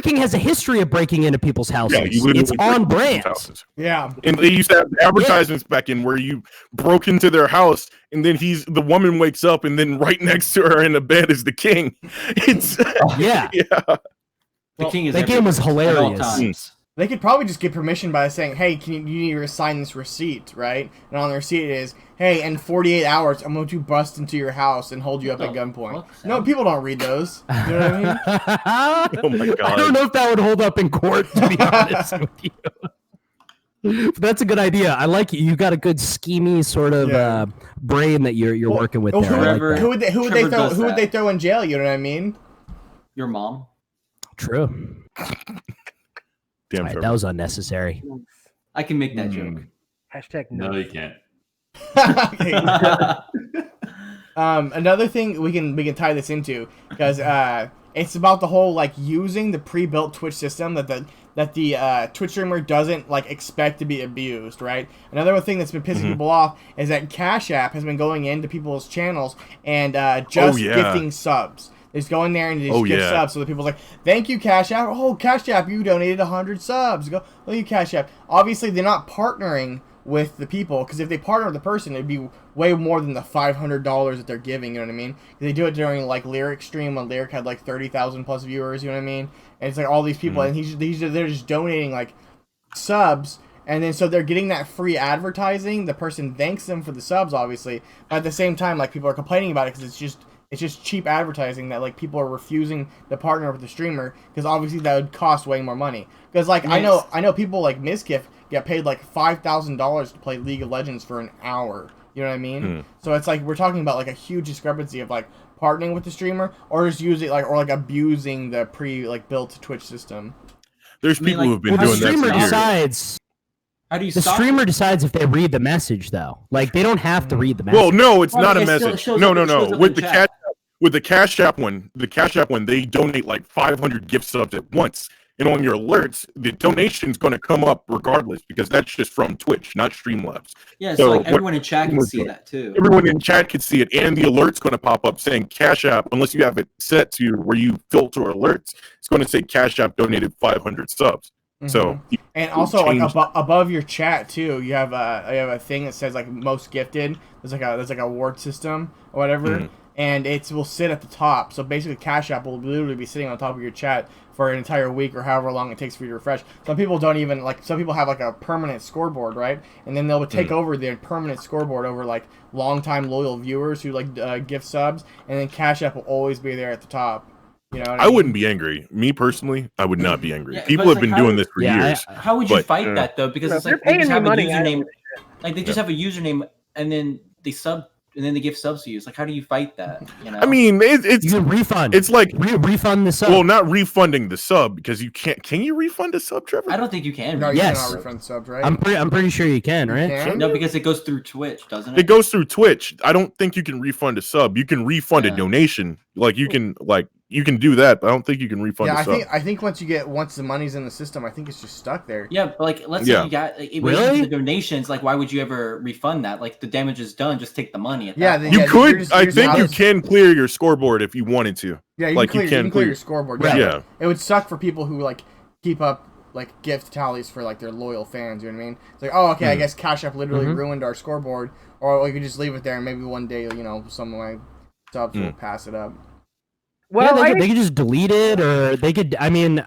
King has a history of breaking into people's houses. Yeah, you literally It's break on into brand. houses. Yeah. And they used to have advertisements back in where you broke into their house, and then the woman wakes up, and then right next to her in the bed is the king. It's Yeah. yeah. The Well, king is that game was everywhere at all hilarious. times. They could probably just get permission by saying, "Hey, you need to sign this receipt, right?" And on the receipt it is, "Hey, in 48 hours, I'm going to bust into your house and hold you up at gunpoint." fuck, No, Sam? people don't read those. You know what I mean? Oh my god. I don't know if that would hold up in court, to be honest with you. But that's a good idea. I like it. You got a good schemy sort of Yeah. brain that you're Well, working with oh, there. I like Trevor- that. Who would they Trevor throw? does Who would that. they throw in jail? You know what I mean? Your mom. True. Damn, All right, Trevor. that was unnecessary. I can make that joke. Hashtag No, no. you can't. Another thing we can tie this into, because it's about the whole like using the pre-built Twitch system that the Twitch streamer doesn't like expect to be abused, right? Another thing that's been pissing people off is that Cash App has been going into people's channels and just yeah. gifting subs. They just go in there and they just gift yeah. subs. So the people's like, "Thank you, Cash App. Oh, Cash App, you donated 100 subs. Go, thank you, Cash App." Obviously, they're not partnering with the people, because if they partner with the person, it'd be way more than the $500 that they're giving. You know what I mean? They do it during like Lyric stream when Lyric had like 30,000 plus viewers. You know what I mean? And it's like all these people, and they're just donating like subs. And then so they're getting that free advertising. The person thanks them for the subs, obviously. But at the same time, like people are complaining about it because it's just cheap advertising that like people are refusing to partner with the streamer, because obviously that would cost way more money. Because like I know people like Mizkif get paid like $5,000 to play League of Legends for an hour. You know what I mean? So it's like we're talking about like a huge discrepancy of like partnering with the streamer or just using like abusing the built Twitch system. There's I mean, people like, who've been The doing that streamer for years. decides. How do you The stop streamer it? decides if they read the message, though. Like they don't have to read the message. Well, no, it's Well, not a it still message. shows No, up- no, it shows no. up With in the chat. Cash App one, they donate like 500 gift subs at once. And on your alerts, the donation's going to come up regardless, because that's just from Twitch, not Streamlabs. Yeah, So so like what- everyone in chat can what- see that too. Everyone in chat can see it, and the alert's going to pop up saying Cash App, unless you have it set to where you filter alerts. It's going to say Cash App donated 500 subs. So And also, like change- above your chat too, you have a thing that says like most gifted. There's like a award system or whatever, and it will sit at the top. So basically, Cash App will literally be sitting on top of your chat for an entire week or however long it takes for you to refresh. Some people don't even like. Some people have like a permanent scoreboard, right? And then they'll take over their permanent scoreboard over like longtime loyal viewers who like gift subs, and then Cash App will always be there at the top. You know what I I mean? wouldn't be angry. Me personally, I would not be angry. Yeah, People but have it's been like, doing how- this for Yeah, years. How would you But, fight that though? Because If it's they're like they paying just me have a money, I username. don't Like they just have a username and then they sub and then they give subs to you. It's like how do you fight that? You know? I mean, it's You can refund. it's like refund the sub. well, not refunding the sub, because you can't. Can you refund a sub, Trevor? I don't think you can. No, you Yes. cannot refund subs, right? I'm pretty sure you can, right? can? No, because it goes through Twitch, doesn't it? It goes through Twitch. I don't think you can refund a sub. You can refund a Yeah. donation. You can do that, but I don't think you can refund Yeah, a sub. I think once the money's in the system, I think it's just stuck there. Yeah, but like let's Yeah. say you got like, Really? the donations. Like, why would you ever refund that? Like the damage is done. Just take the money. At Yeah, that the- point. You yeah, could. you're just- I you're just think out you of- can clear your scoreboard if you wanted to. Yeah, you Like, can you clear, can clear clear- your scoreboard. Right. Yeah. It would suck for people who like keep up like gift tallies for like their loyal fans. You know what I mean? It's like, oh, okay, I guess Cash App literally ruined our scoreboard, or we could just leave it there, and maybe one day, some of my subs will pass it up. Well, they could just delete it, or they could. I mean,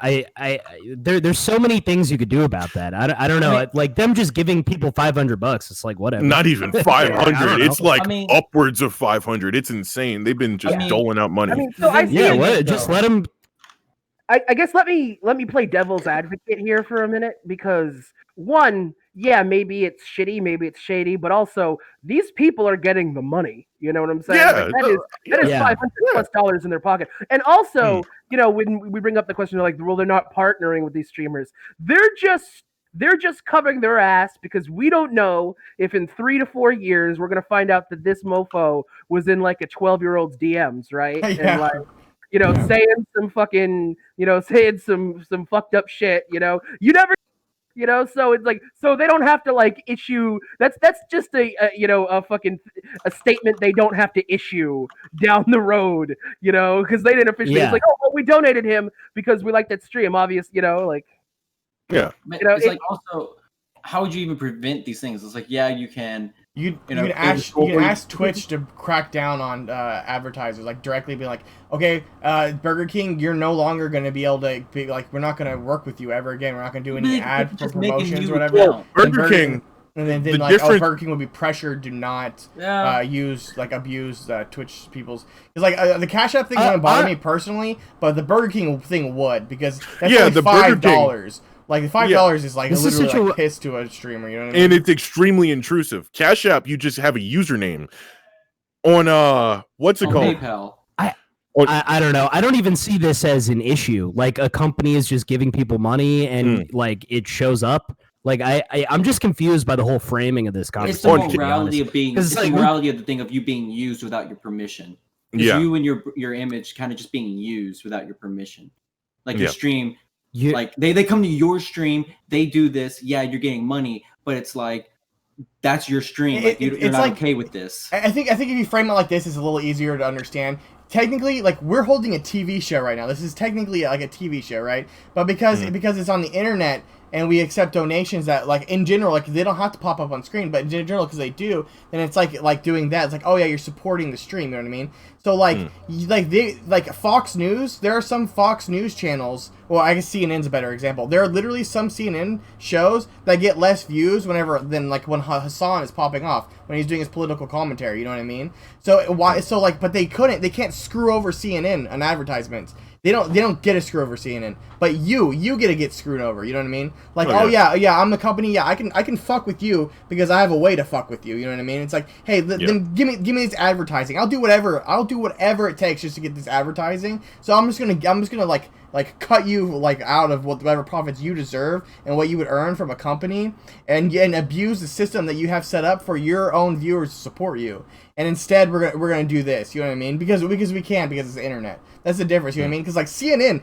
there's so many things you could do about that. I don't know. Like them just giving people $500. It's like whatever. Not even 500. It's like I mean, upwards of 500. It's insane. They've been just doling out money. I mean, so I see just let them. I guess let me play devil's advocate here for a minute, because one, yeah, maybe it's shitty, maybe it's shady, but also these people are getting the money. You know what I'm saying? Yeah, that is $500+ in their pocket. And also, you know, when we bring up the question of like, well, they're not partnering with these streamers. They're just covering their ass, because we don't know if in 3 to 4 years we're gonna find out that this mofo was in like a 12-year-old's DMs, right? Yeah. And like, you know, saying some fucking, you know, saying some fucked up shit, you know. You never, you know, so it's like, so they don't have to like issue, that's just a you know, a statement they don't have to issue down the road, you know, because they didn't officially, it's like, oh, well, we donated him because we like that stream, obvious, you know, like, yeah. You know, it's like, also, how would you even prevent these things? It's like, yeah, you can. You can ask Twitch to crack down on advertisers, like directly be like, okay, Burger King, you're no longer going to be able to be like, we're not going to work with you ever again. We're not going to do any ad for promotions or whatever. Well, Burger King. And then like, Burger King would be pressured to not abuse Twitch people's. It's like the Cash App thing wouldn't bother me personally, but the Burger King thing would, because that's only $5. Like, the $5 is like literally like piss to a streamer, you know what I mean? And it's extremely intrusive. Cash App, you just have a username on what's it called? PayPal. I don't know. I don't even see this as an issue. Like, a company is just giving people money and like it shows up. Like, I'm just confused by the whole framing of this conversation. It's the morality of being. It's the morality of the thing of you being used without your permission. Yeah. You and your image kind of just being used without your permission. Like your stream. Like they come to your stream, they do this, yeah, you're getting money, but it's like, that's your stream. Like, you're not like, okay with this. I think if you frame it like this, it's a little easier to understand. Technically, like, we're holding a TV show right now. This is technically like a TV show, right? But because it's on the internet and we accept donations that, like, in general, like, they don't have to pop up on screen, but in general, because they do, then it's like doing that. It's like, oh yeah, you're supporting the stream. You know what I mean? So like Fox News, there are some Fox News channels. Well, I guess CNN's a better example. There are literally some CNN shows that get less views than like when Hassan is popping off when he's doing his political commentary. You know what I mean? So but they can't screw over CNN on advertisements. They don't get to screw over CNN, but you get to get screwed over. You know what I mean? Like, I'm the company. Yeah, I can fuck with you because I have a way to fuck with you. You know what I mean? It's like, hey, then give me this advertising. I'll do whatever it takes just to get this advertising. So I'm just gonna like cut you like out of whatever profits you deserve and what you would earn from a company, and abuse the system that you have set up for your own viewers to support you. And instead, we're gonna do this. You know what I mean? Because we can, because it's the internet. That's the difference. You know what I mean? Because like CNN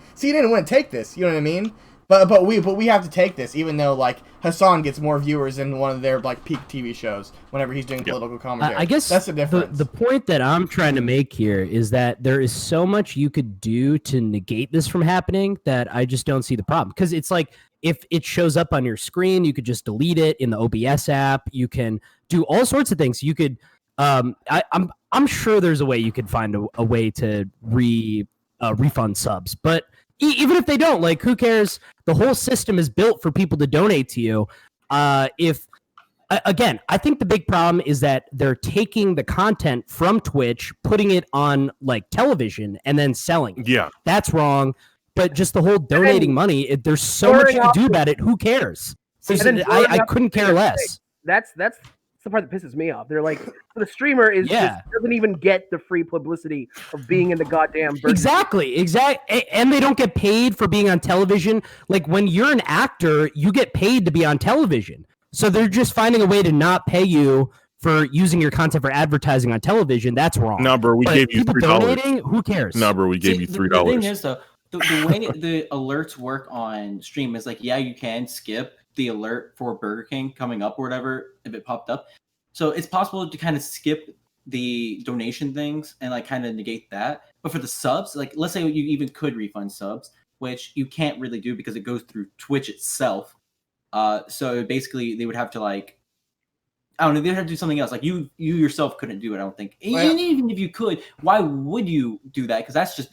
wouldn't take this. You know what I mean? But we have to take this, even though like Hassan gets more viewers than one of their like peak TV shows whenever he's doing political commentary. I guess that's the difference. The point that I'm trying to make here is that there is so much you could do to negate this from happening that I just don't see the problem. Because it's like, if it shows up on your screen, you could just delete it in the OBS app. You can do all sorts of things. You could. I'm sure there's a way you could find a way to refund subs, but even if they don't, like, who cares? The whole system is built for people to donate to you. Again, I think the big problem is that they're taking the content from Twitch, putting it on like television, and then selling it. Yeah, that's wrong. But just the whole donating money, there's so much you can do about it. Who cares? I couldn't care less. That's the part that pisses me off. They're like, the streamer just doesn't even get the free publicity of being in the goddamn Burger. Exactly. And they don't get paid for being on television. Like, when you're an actor, you get paid to be on television. So they're just finding a way to not pay you for using your content for advertising on television. That's wrong. No, bro, we gave you $3. Who cares? No, bro, we gave you $3. The thing is, though, the way the alerts work on stream is like, yeah, you can skip the alert for Burger King coming up or whatever if it popped up. So it's possible to kind of skip the donation things and like kind of negate that. But for the subs, like, let's say you even could refund subs, which you can't really do because it goes through Twitch itself. So basically they would have to like I don't know. They have to do something else. Like you yourself couldn't do it. I don't think. Well, and even if you could, why would you do that? Because that's just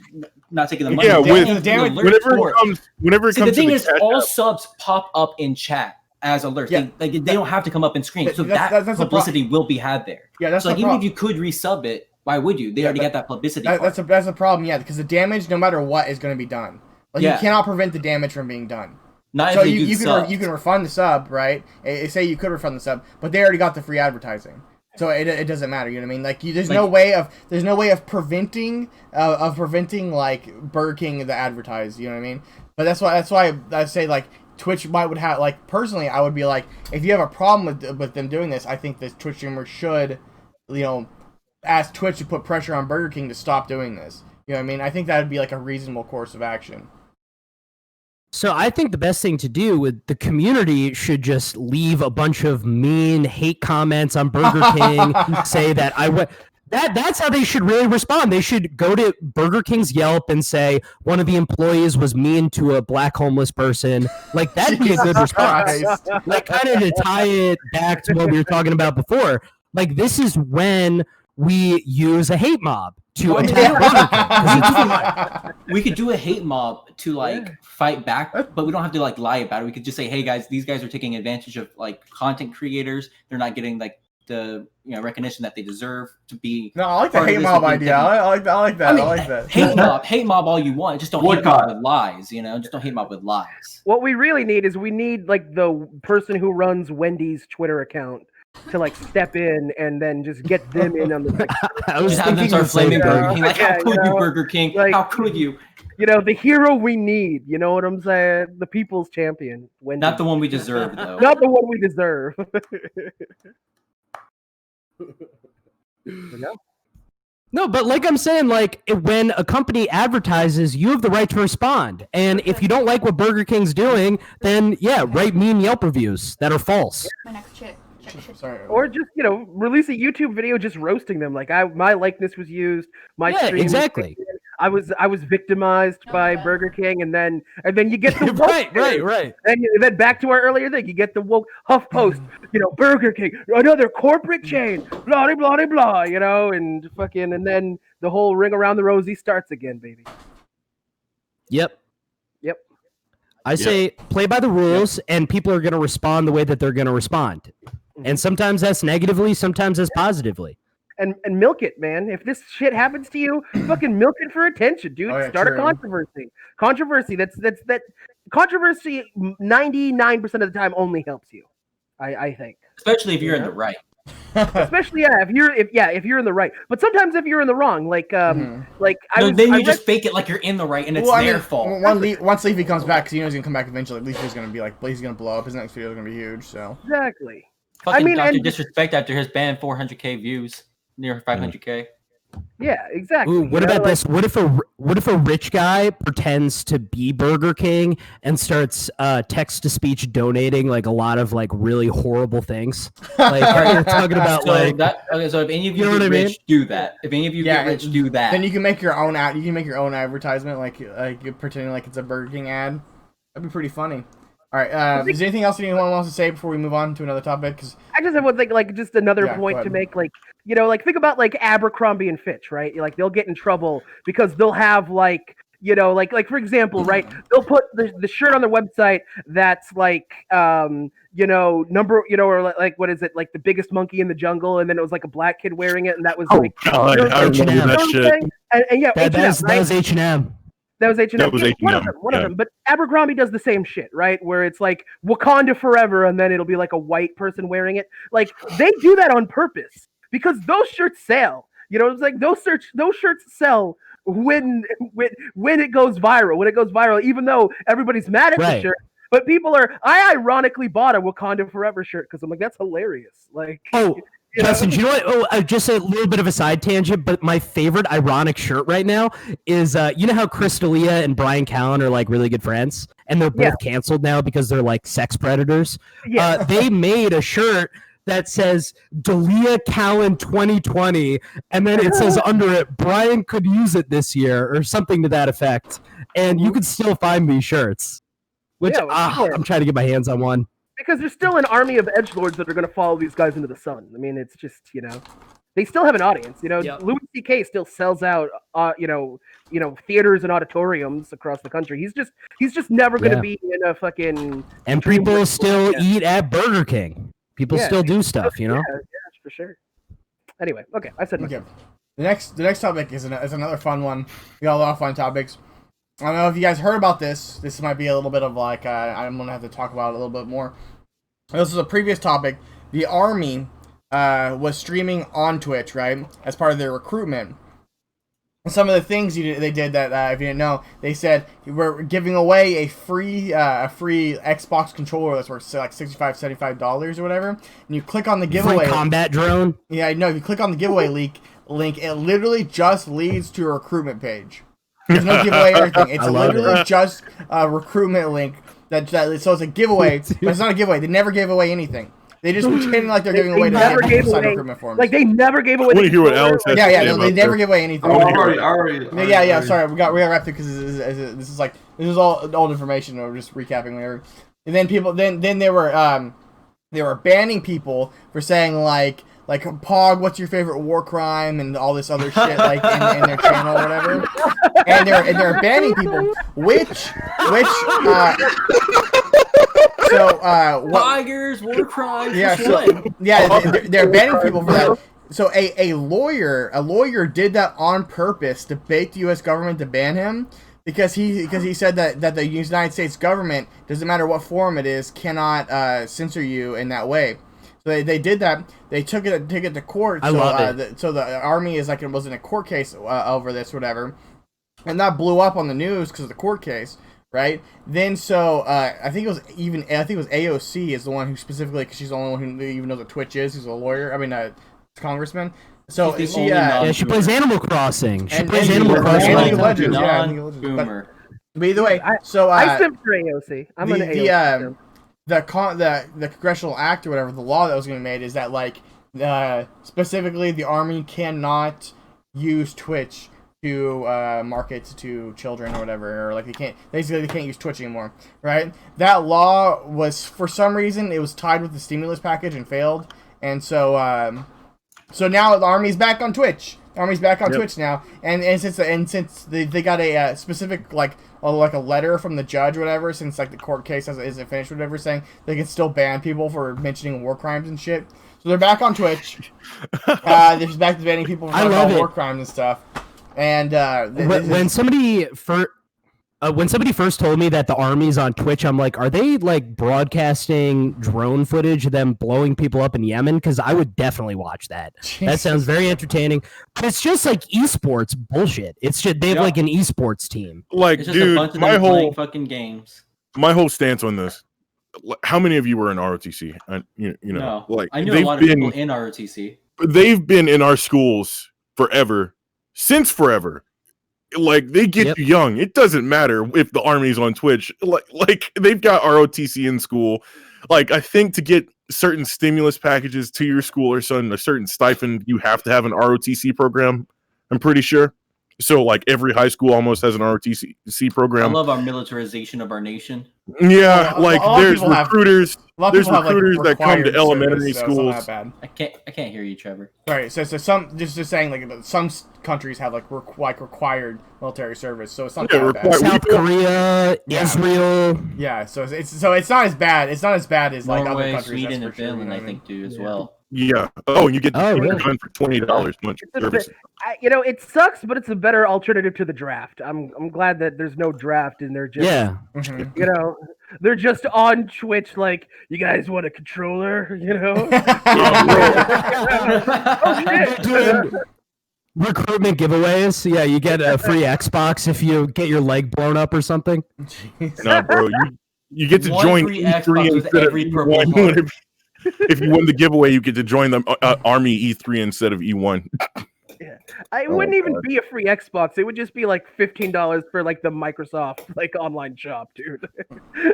not taking the money. Yeah, the damage. Whenever it comes the thing to is, all subs pop up in chat as alerts. Yeah. They don't have to come up in screen. So That's publicity will be had there. Yeah, that's so like the even problem. if you could resub it, why would you? They already got that publicity. That's a problem. Yeah, because the damage, no matter what, is going to be done. Like you cannot prevent the damage from being done. Not So if they you do can refund the sub, right? Say you could refund the sub, but they already got the free advertising, so it doesn't matter. You know what I mean? Like there's no way of preventing like Burger King the advertise. You know what I mean? But that's why I say like Twitch would have like personally I would be like if you have a problem with them doing this, I think the Twitch streamer should ask Twitch to put pressure on Burger King to stop doing this. You know what I mean? I think that would be like a reasonable course of action. So I think the best thing to do with the community should just leave a bunch of mean hate comments on Burger King, say that that's how they should really respond. They should go to Burger King's Yelp and say one of the employees was mean to a black homeless person. Like that'd be a good response. Like kind of to tie it back to what we were talking about before. Like this is when we use a hate mob to attack Burger King. We could do a hate mob to fight back, but we don't have to like lie about it. We could just say, "Hey guys, these guys are taking advantage of like content creators. They're not getting like the recognition that they deserve to be." No, I like the hate mob idea. I like that. I like that. Hate mob all you want. Just don't hate mob with lies. Just don't hate mob with lies. What we really need is like the person who runs Wendy's Twitter account to like step in and then just get them in on the. I was just have them start flaming Burger King. Like, how could you, Burger King? Like, how could you? The hero we need. You know what I'm saying? The people's champion. Wendy's. Not the one we deserve, though. Not the one we deserve. No, but like I'm saying, like when a company advertises, you have the right to respond. And if you don't like what Burger King's doing, then write mean Yelp reviews that are false. My next chick. Sorry. Or just release a YouTube video just roasting them. Like my likeness was used. My stream exactly. I was victimized by Burger King, and then you get the woke right. And then back to our earlier thing, you get the woke HuffPost. Burger King, another corporate chain, blah blah blah blah. And fucking, and then the whole ring around the rosy starts again, baby. Yep. I say play by the rules, and people are going to respond the way that they're going to respond. And sometimes that's negatively, sometimes that's positively. And milk it, man. If this shit happens to you, fucking milk it for attention, dude. Start a controversy. Controversy. That controversy 99% of the time only helps you. I think. Especially if you're in the right. Especially if you're in the right. But sometimes if you're in the wrong, then you just fake it like you're in the right and it's their fault. Once Leafy comes back, because he's gonna come back eventually, Leafy's gonna be like, he's gonna blow up. His next video is gonna be huge. So exactly. Fucking Dr. Disrespect after his band 400k views, near 500k. Yeah, exactly. Ooh, what about this? What if a rich guy pretends to be Burger King and starts text to speech donating like a lot of like really horrible things? Like you're talking about so if any of you get rich, do that. If any of you get rich, do that. Then you can make your own ad. You can make your own advertisement, like you're pretending like it's a Burger King ad. That'd be pretty funny. All right. Is there anything else anyone wants to say before we move on to another topic? Cause I just have one thing, just another point to make. Think about Abercrombie and Fitch, right? They'll get in trouble because they'll have for example, right? They'll put the shirt on their website that's or what is it? Like the biggest monkey in the jungle, and then it was like a black kid wearing it, and that was God, I remember that shit. That was H&M. That was H&M. One of them. But Abercrombie does the same shit, right? Where it's like Wakanda forever, and then it'll be like a white person wearing it. Like they do that on purpose because those shirts sell. It's like those shirts sell when it goes viral. When it goes viral, even though everybody's mad at the shirt, but people are. I ironically bought a Wakanda forever shirt because I'm like, that's hilarious. Like, Justin, do you know what? Just a little bit of a side tangent, but my favorite ironic shirt right now is, you know how Chris D'Elia and Brian Callen are like really good friends, and they're both canceled now because they're like sex predators. Yeah. They made a shirt that says D'Elia Callen 2020, and then it says under it, Brian could use it this year or something to that effect. And you can still find these shirts, which I'm trying to get my hands on one. Because there's still an army of edgelords that are going to follow these guys into the sun. I mean, it's just, they still have an audience. Yep. Louis C.K. still sells out, theaters and auditoriums across the country. He's just never going to be in a fucking. And people still eat at Burger King. People still do stuff, Yeah, for sure. Anyway, okay, I said. Okay. The next topic is another fun one. We got a lot of fun topics. I don't know if you guys heard about this. This might be a little bit of like I'm gonna have to talk about it a little bit more. This is a previous topic. The Army was streaming on Twitch, right, as part of their recruitment. Some of the things they did that if you didn't know, they said we're giving away a free Xbox controller that's worth like $65-$75 or whatever. And you click on the giveaway. Free combat drone. Yeah, no. If you click on the giveaway link, it literally just leads to a recruitment page. There's no giveaway or anything. It's literally just a recruitment link. So it's a giveaway, but it's not a giveaway. They never gave away anything. They just pretend like they're giving away to get sign recruitment forms. Like they never gave away. I want to hear what Alex has to say they never give away anything. Already. Sorry, we got to wrap it because this is all old information. We're just recapping whatever. And then then they were banning people for saying like Pog, what's your favorite war crime and all this other shit like in their channel or whatever. And they're banning people, which Tigers, war crimes. Yeah, they're banning people for that. So a lawyer did that on purpose to bait the U.S. government to ban him because he said that the United States government, doesn't matter what form it is, cannot censor you in that way. So they did that. They took it to court. I love it. So the Army is like it was in a court case over this, whatever, and that blew up on the news because of the court case. Right then, I think it was AOC is the one who specifically, because she's the only one who even knows what Twitch is. She's a lawyer. I mean, congressman. So she plays Animal Crossing. She plays Animal Crossing. League of Legends. But either way, I simp for AOC. I'm an AOC. The congressional act or whatever, the law that was going to be made is that like specifically the Army cannot use Twitch to market to children or whatever, or like they can't use Twitch anymore, right? That law was, for some reason, it was tied with the stimulus package and failed, and so now the Army's back on Twitch. The Army's back on Twitch now, and since they got a specific like a letter from the judge or whatever, since like the court case isn't finished or whatever, saying they can still ban people for mentioning war crimes and shit. So they're back on Twitch. They're just back to banning people for war crimes and stuff. And when somebody first told me that the Army's on Twitch, I'm like, are they like broadcasting drone footage of them blowing people up in Yemen? Because I would definitely watch that. Jesus. That sounds very entertaining. But it's just like esports bullshit. It's just they have like an esports team. Like, it's just dude, a bunch of them playing fucking games. My whole stance on this. How many of you were in ROTC? No. Like I knew a lot of people in ROTC. They've been in our schools forever. Since forever, like they get you young. It doesn't matter if the Army's on Twitch. Like they've got ROTC in school. Like I think to get certain stimulus packages to your school or a certain stipend, you have to have an ROTC program. I'm pretty sure. So like every high school almost has an ROTC program. I love our militarization of our nation. Yeah, like there's recruiters. There's recruiters that come to elementary schools. I can't hear you, Trevor. Right. So some just saying like some countries have like required military service, so it's not that bad. South Korea, Israel. Yeah. So it's not as bad. It's not as bad as like Norway, other countries. Sweden, and Finland, I think, do as well. Yeah. Oh, and you get gun for $20 month service. It sucks, but it's a better alternative to the draft. I'm glad that there's no draft and they're just they're just on Twitch like, you guys want a controller, Recruitment giveaways. Yeah, you get a free Xbox if you get your leg blown up or something. No, bro, you get to join E3 instead of E1. If you win the giveaway, you get to join the Army E3 instead of E1. Yeah, It wouldn't even be a free Xbox. It would just be like $15 for like the Microsoft like online shop, dude.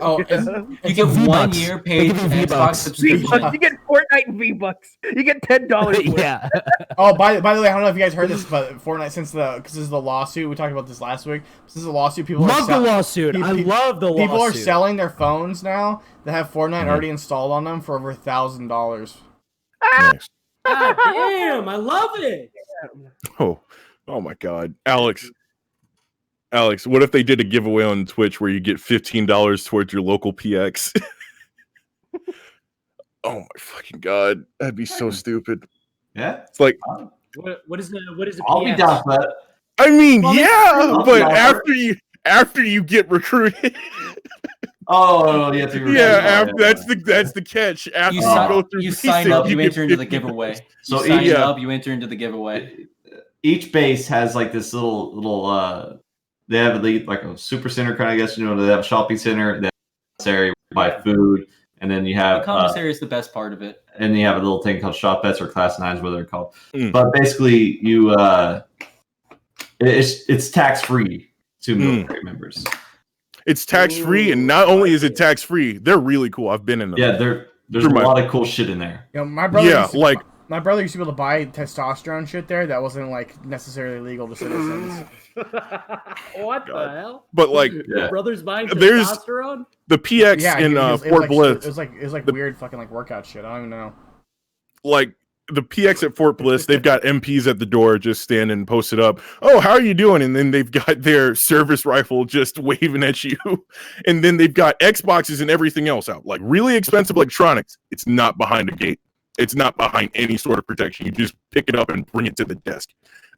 Oh, you get 1 year paid Xbox subscription. You get Fortnite and V-Bucks. You get $10. Yeah. Oh, by the way, I don't know if you guys heard this, but Fortnite, because this is the lawsuit, we talked about this last week. Since the lawsuit, people love the lawsuit. I love the lawsuit. People are selling their phones now that have Fortnite already installed on them for over $1,000. Nice. God damn, I love it. Oh my God, Alex, what if they did a giveaway on Twitch where you get $15 towards your local PX? Oh my fucking God, that'd be so stupid. Yeah, it's like what is the I'll be down for that. I mean, but after you get recruited. Oh, you have to that's the catch. After you go through, you sign up, you enter into the giveaway. So you enter into the giveaway. Each base has like this little. They have like a super center kind of, I guess. You know, they have a shopping center. They have a area to buy food, and then you have the commissary is the best part of it. And you have a little thing called shop bets or class 9s, what they're called. But basically, you it's tax free to military members. It's tax free, and not only is it tax free, they're really cool. I've been in them. Yeah, there's a lot of cool shit in there. You know, my brother used to be able to buy testosterone shit there that wasn't like necessarily legal to citizens. What the hell? But like, brothers buying testosterone. The PX in Fort Bliss. It was like weird fucking like workout shit. I don't even know. Like the PX at Fort Bliss, they've got MPs at the door just standing posted up. Oh, how are you doing? And then they've got their service rifle just waving at you. And then they've got Xboxes and everything else out. Like really expensive electronics. It's not behind a gate. It's not behind any sort of protection. You just pick it up and bring it to the desk.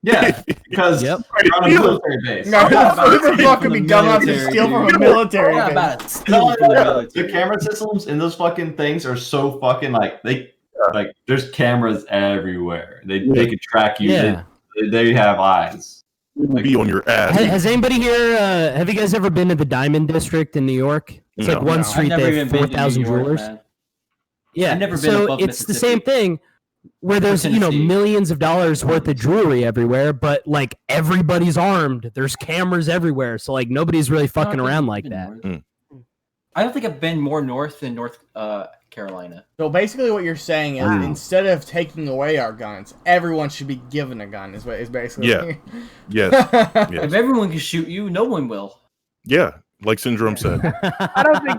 Yeah, because you're on a military base. No, who the fuck could be dumb enough to steal from a military base? The camera systems in those fucking things are so fucking like there's cameras everywhere. They can track you. Yeah. They have eyes. Be on your ass. Has anybody here? Have you guys ever been to the Diamond District in New York? It's like one street they have 4,000 jewelers. Yeah, I've never been above it's the same thing where there's millions of dollars worth of jewelry everywhere, but like everybody's armed. There's cameras everywhere, so like nobody's really fucking around like that. I don't think I've been more north than North Carolina. So basically, what you're saying is instead of taking away our guns, everyone should be given a gun. Is basically yes. If everyone can shoot you, no one will. Yeah. Like Syndrome said. I don't think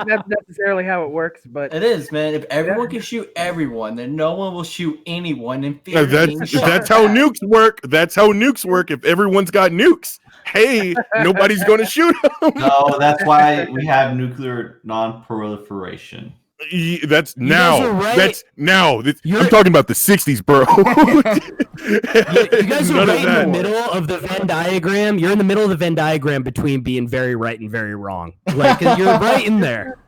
that's necessarily how it works, but it is, man. If everyone can shoot everyone, then no one will shoot anyone. That's how nukes work. That's how nukes work. If everyone's got nukes, hey, nobody's going to shoot them. No, that's why we have nuclear non-proliferation. That's now. Right. That's now. I'm talking about the 60s, bro. You guys are right in the middle of the Venn diagram. You're in the middle of the Venn diagram between being very right and very wrong. Like you're right in there.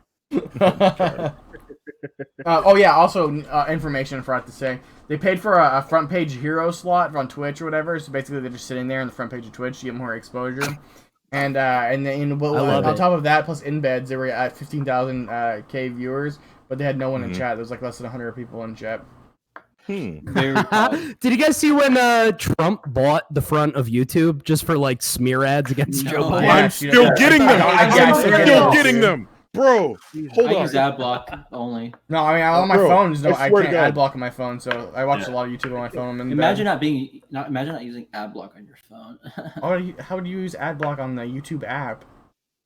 Also, information I forgot to say. They paid for a front page hero slot on Twitch or whatever. So basically, they're just sitting there on the front page of Twitch to get more exposure. And then on top of that, plus embeds, they were at 15,000 K viewers, but they had no one in chat. There was like less than 100 people in chat. Did you guys see when Trump bought the front of YouTube just for like smear ads against Joe Biden? I'm still getting them. I'm still getting them. Bro, hold on. I use ad block only. No, I mean on my phone. I can't ad block on my phone, so I watch a lot of YouTube on my phone. Imagine not using ad block on your phone. How do you use ad block on the YouTube app?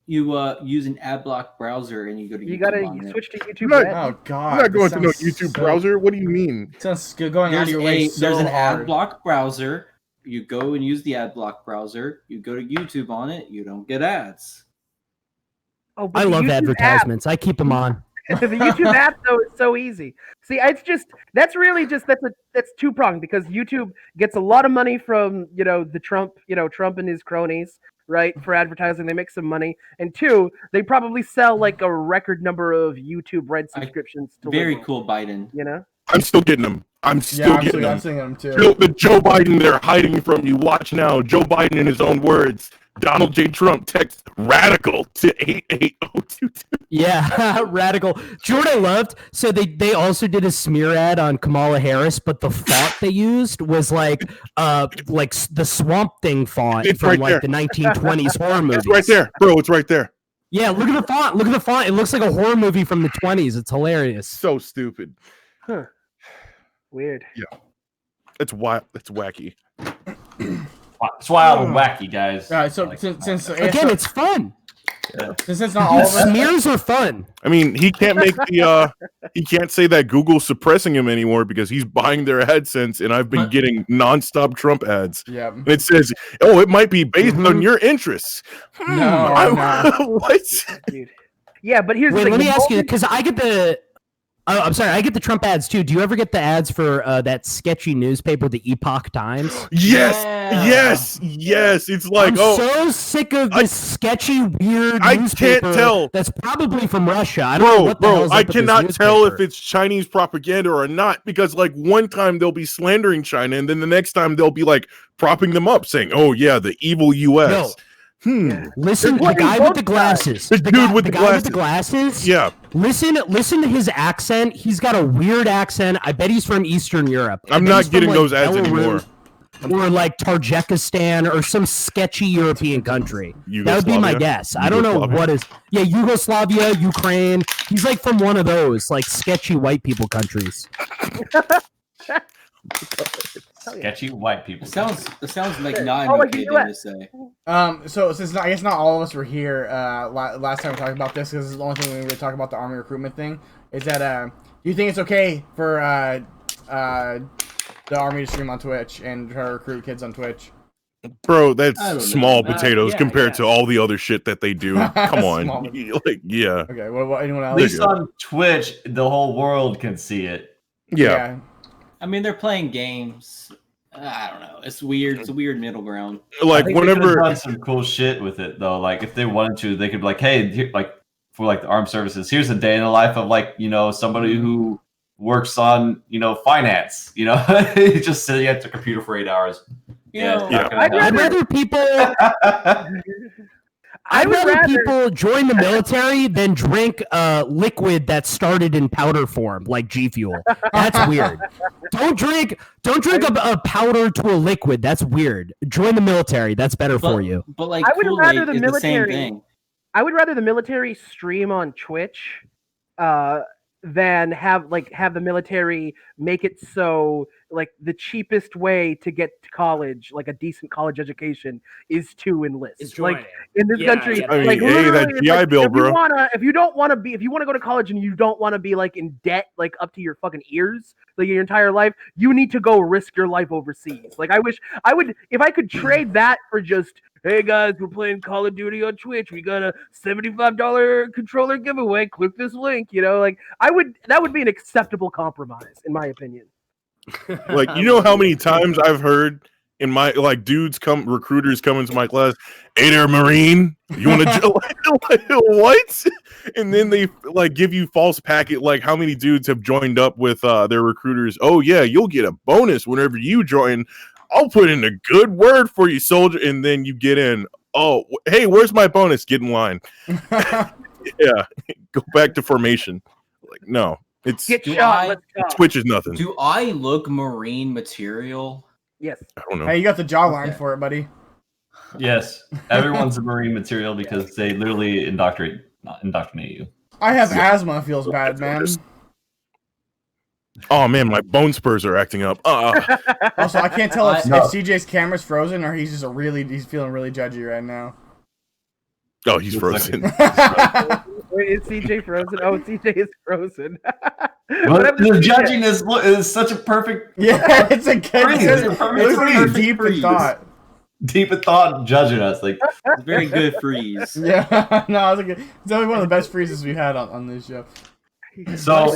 You use an ad block browser and you go to YouTube. You gotta switch to YouTube. Oh God! I'm not going to no YouTube browser. What do you mean? It sounds going out of your way. There's an ad block browser. You go and use the ad block browser. You go to YouTube on it. You don't get ads. Oh, I love advertisements. I keep them on. The YouTube app though is so easy. See, that's two-pronged because YouTube gets a lot of money from the Trump and his cronies, right, for advertising. They make some money, and two, they probably sell like a record number of YouTube Red subscriptions. Very cool, Biden. I'm still getting them. I'm getting them. I'm seeing them too. The Joe Biden they're hiding from you. Watch now. Joe Biden in his own words. Donald J. Trump text radical to 88022. Yeah, radical. Do you know what I loved? So they also did a smear ad on Kamala Harris, but the font they used was like the Swamp Thing font It's from right like there. the 1920s horror movies. It's right there, bro. It's right there. Yeah, look at the font. Look at the font. It looks like a horror movie from the 20s. It's hilarious. So stupid. Huh. Weird. Yeah. It's wild. It's wacky. It's wild and wacky, guys. All right, so since Again, it's fun. since it's not all of us, Smears are fun. I mean, he can't make the he can't say that Google's suppressing him anymore because he's buying their AdSense, and I've been getting nonstop Trump ads. yeah. And it says, "Oh, it might be based on your interests." No, What? Dude. Yeah, but here's Wait, the thing. let me the ask you moment- because I get the. Oh, I'm sorry. I get the Trump ads too. Do you ever get the ads for that sketchy newspaper, the Epoch Times? Yes, Yeah. yes. It's like, I'm so sick of this sketchy, weird I newspaper can't tell. that's probably from Russia. I don't know what the bro, hell's I up with this cannot tell if newspaper. it's Chinese propaganda or not because, like, one time they'll be slandering China, and then the next time they'll be like propping them up, saying, "Oh yeah, the evil U.S." Listen, There's the guy one with the glasses. The dude with the guy with glasses. the glasses. Yeah, Listen to his accent. He's got a weird accent. I bet he's from Eastern Europe. I I'm bet not he's from, getting like, those ads anymore. Belarus or like Tajikistan or some sketchy European country. That would be my Yugoslavia? guess. I don't know Yugoslavia? what is. Yeah, Yugoslavia, Ukraine. He's like from one of those like sketchy white people countries. Sketchy white people. It sounds like not Oh, an like okay the thing to US. say. So since I guess not all of us were here last time we talked about this, because this is the only thing we really talk about the army recruitment thing. Is that do you think it's okay for the army to stream on Twitch and try to recruit kids on Twitch? bro, I don't that's know. small potatoes Yeah, compared yeah. to all the other shit that they do. Come on, Small like, yeah, Okay, what anyone At else? least on Twitch, the whole world can see it. yeah. I mean, they're playing games. I don't know. It's weird. It's a weird middle ground. Like, I think they could've whenever done some cool shit with it though. Like if they wanted to, they could be like, hey, here, like for like the armed services, here's a day in the life of like, you know, somebody who works on, you know, finance, you know, you just sitting at the computer for 8 hours. You know, Yeah. I'd rather people. I'd would rather rather- people join the military than drink liquid that started in powder form, like G Fuel. That's weird. Don't drink a powder to a liquid. That's weird. Join the military. That's better for you. But like I would Kool-Aid rather the is the same military- thing. I would rather the military stream on Twitch than have the military make it so like the cheapest way to get to college, like a decent college education, is to enlist. Like in this country, I mean, like hey, that literally, it's GI like, Bill, if bro. if you want to go to college and you don't want to be like in debt like up to your fucking ears like your entire life, you need to go risk your life overseas. Like I wish I would, if I could trade that for just, hey guys, we're playing Call of Duty on Twitch. We got a $75 controller giveaway. Click this link. You know, like that would be an acceptable compromise, in my opinion. Like, you know how many times I've heard in my like recruiters come into my class, hey there, Marine, you want to like, what? And then they like give you false packet, like how many dudes have joined up with their recruiters. Oh yeah, you'll get a bonus whenever you join. I'll put in a good word for you, soldier. And then you get in. Oh, hey, where's my bonus? Get in line. Yeah, go back to formation. Like, no, it's Get Do shot. I- Let's talk. Twitch is nothing. Do I look Marine material? Yes. I don't know. Hey, you got the jawline for it, buddy. Yes, everyone's a Marine material because they literally indoctrinate you. I have asthma. It feels bad, man. Oh man, my bone spurs are acting up. Also, I can't tell if No. CJ's camera's frozen or he's just he's feeling really judgy right now. Oh, he's frozen. Wait, is CJ frozen? Oh, CJ is frozen. Well, What happened the to CJ? judging is such a perfect, Yeah, it's a good. Freeze. It's It's pretty perfect deep in freeze. thought. deep in thought judging us. Like, It's a very good freeze. Yeah, no, it's definitely one of the best freezes we've had on this show. so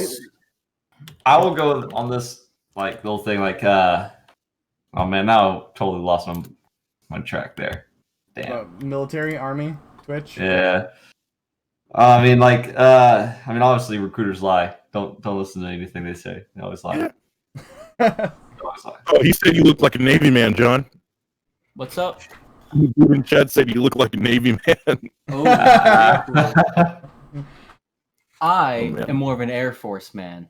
I will go on this like little thing. Like, oh man, now I totally lost my track there. Damn. Military, army, Twitch. Yeah. I mean, obviously recruiters lie. Don't listen to anything they say. They always lie. They always lie. Oh, he said you look like a Navy man, John. What's up? Dude in chat said you look like a Navy man. Oh, I am more of an Air Force man.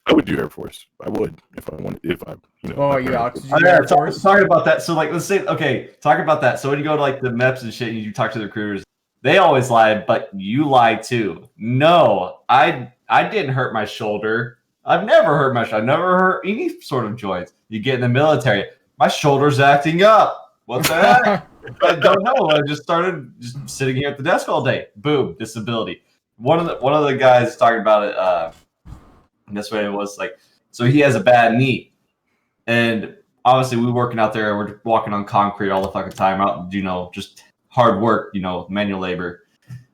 I would do Air Force. I would if I wanted. If I, you know. Oh, you Alex? Talking about that. So, like, let's say, okay, talk about that. So, when you go to like the MEPs and shit, and you talk to the recruiters, they always lie, but you lie too. No, I didn't hurt my shoulder. I've never hurt my shoulder. I've never hurt any sort of joints. You get in the military, my shoulder's acting up. What the heck? I don't know. I just started just sitting here at the desk all day. Boom, disability. One of the guys talking about it. This way it was like, so he has a bad knee, and obviously we're working out there. We're walking on concrete all the fucking time out, just hard work, manual labor.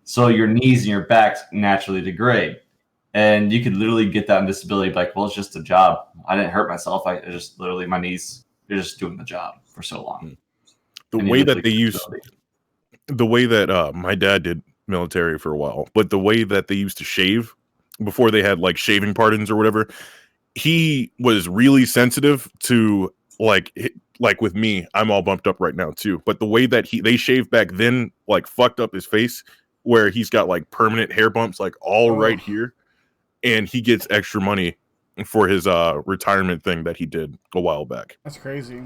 So your knees and your back naturally degrade, and you could literally get that in disability. Like, well, it's just a job. I didn't hurt myself. I just literally my knees. They're just doing the job for so long. The way that my dad did military for a while, but the way that they used to shave before they had like shaving pardons or whatever, he was really sensitive to like with me. I'm all bumped up right now too, but the way that they shaved back then like fucked up his face, where he's got like permanent hair bumps like all right here, and he gets extra money for his retirement thing that he did a while back. That's crazy.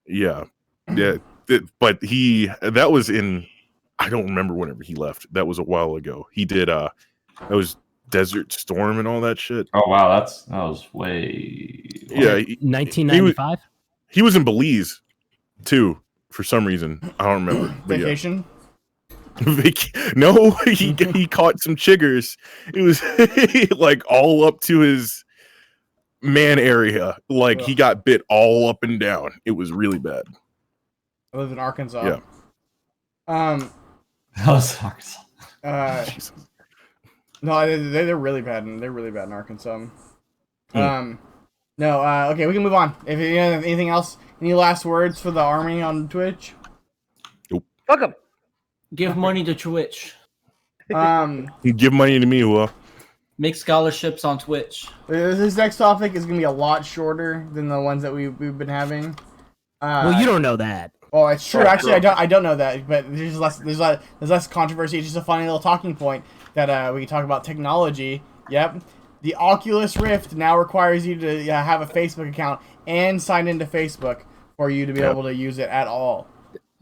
Yeah. But that was in, I don't remember whenever he left. That was a while ago. He did that was Desert Storm and all that shit. Oh wow, that was way 1995. He was in Belize too for some reason. I don't remember. Vacation. No, he caught some chiggers. It was like all up to his man area. Like he got bit all up and down. It was really bad. I live in Arkansas. Yeah. That was Arkansas. No, they're really bad. They're really bad in Arkansas. No. Okay, we can move on. If you have anything else, any last words for the army on Twitch? Nope. Fuck them. Give money to Twitch. You give money to me, well. Make scholarships on Twitch. This next topic is gonna be a lot shorter than the ones that we've been having. Well, you don't know that. Oh, it's true. Actually, I don't know that, but there's less controversy. It's just a funny little talking point that we can talk about technology. Yep, the Oculus Rift now requires you to have a Facebook account and sign into Facebook for you to be able to use it at all.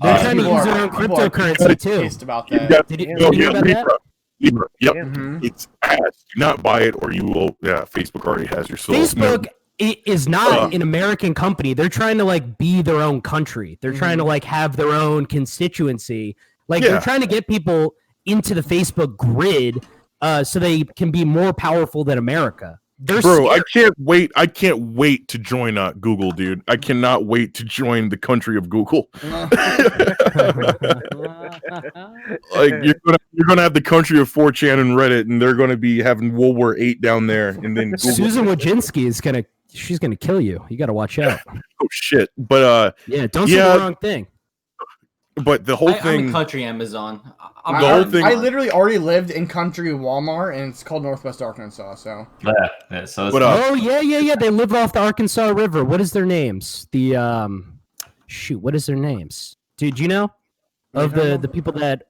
They're trying to use their own cryptocurrency too. Pissed about that. Did you hear about that? Yep, it's ass. Do not buy it, or you will. Yeah, Facebook already has your soul. Facebook is not an American company. They're trying to like be their own country. They're trying to like have their own constituency. Like they're trying to get people into the Facebook grid, so they can be more powerful than America. Bro, I can't wait. I can't wait to join Google, dude. I cannot wait to join the country of Google. Like you're gonna have the country of 4chan and Reddit, and they're gonna be having World War VIII down there, and then Google. Susan Wojcicki she's gonna kill you. You got to watch out. Oh shit! But don't say the wrong thing. But the whole thing, I'm a country Amazon. The whole thing. I literally already lived in country Walmart, and it's called Northwest Arkansas. So yeah. So it's yeah. They live off the Arkansas River. What is their names? The what is their names? Dude, do you know of the people that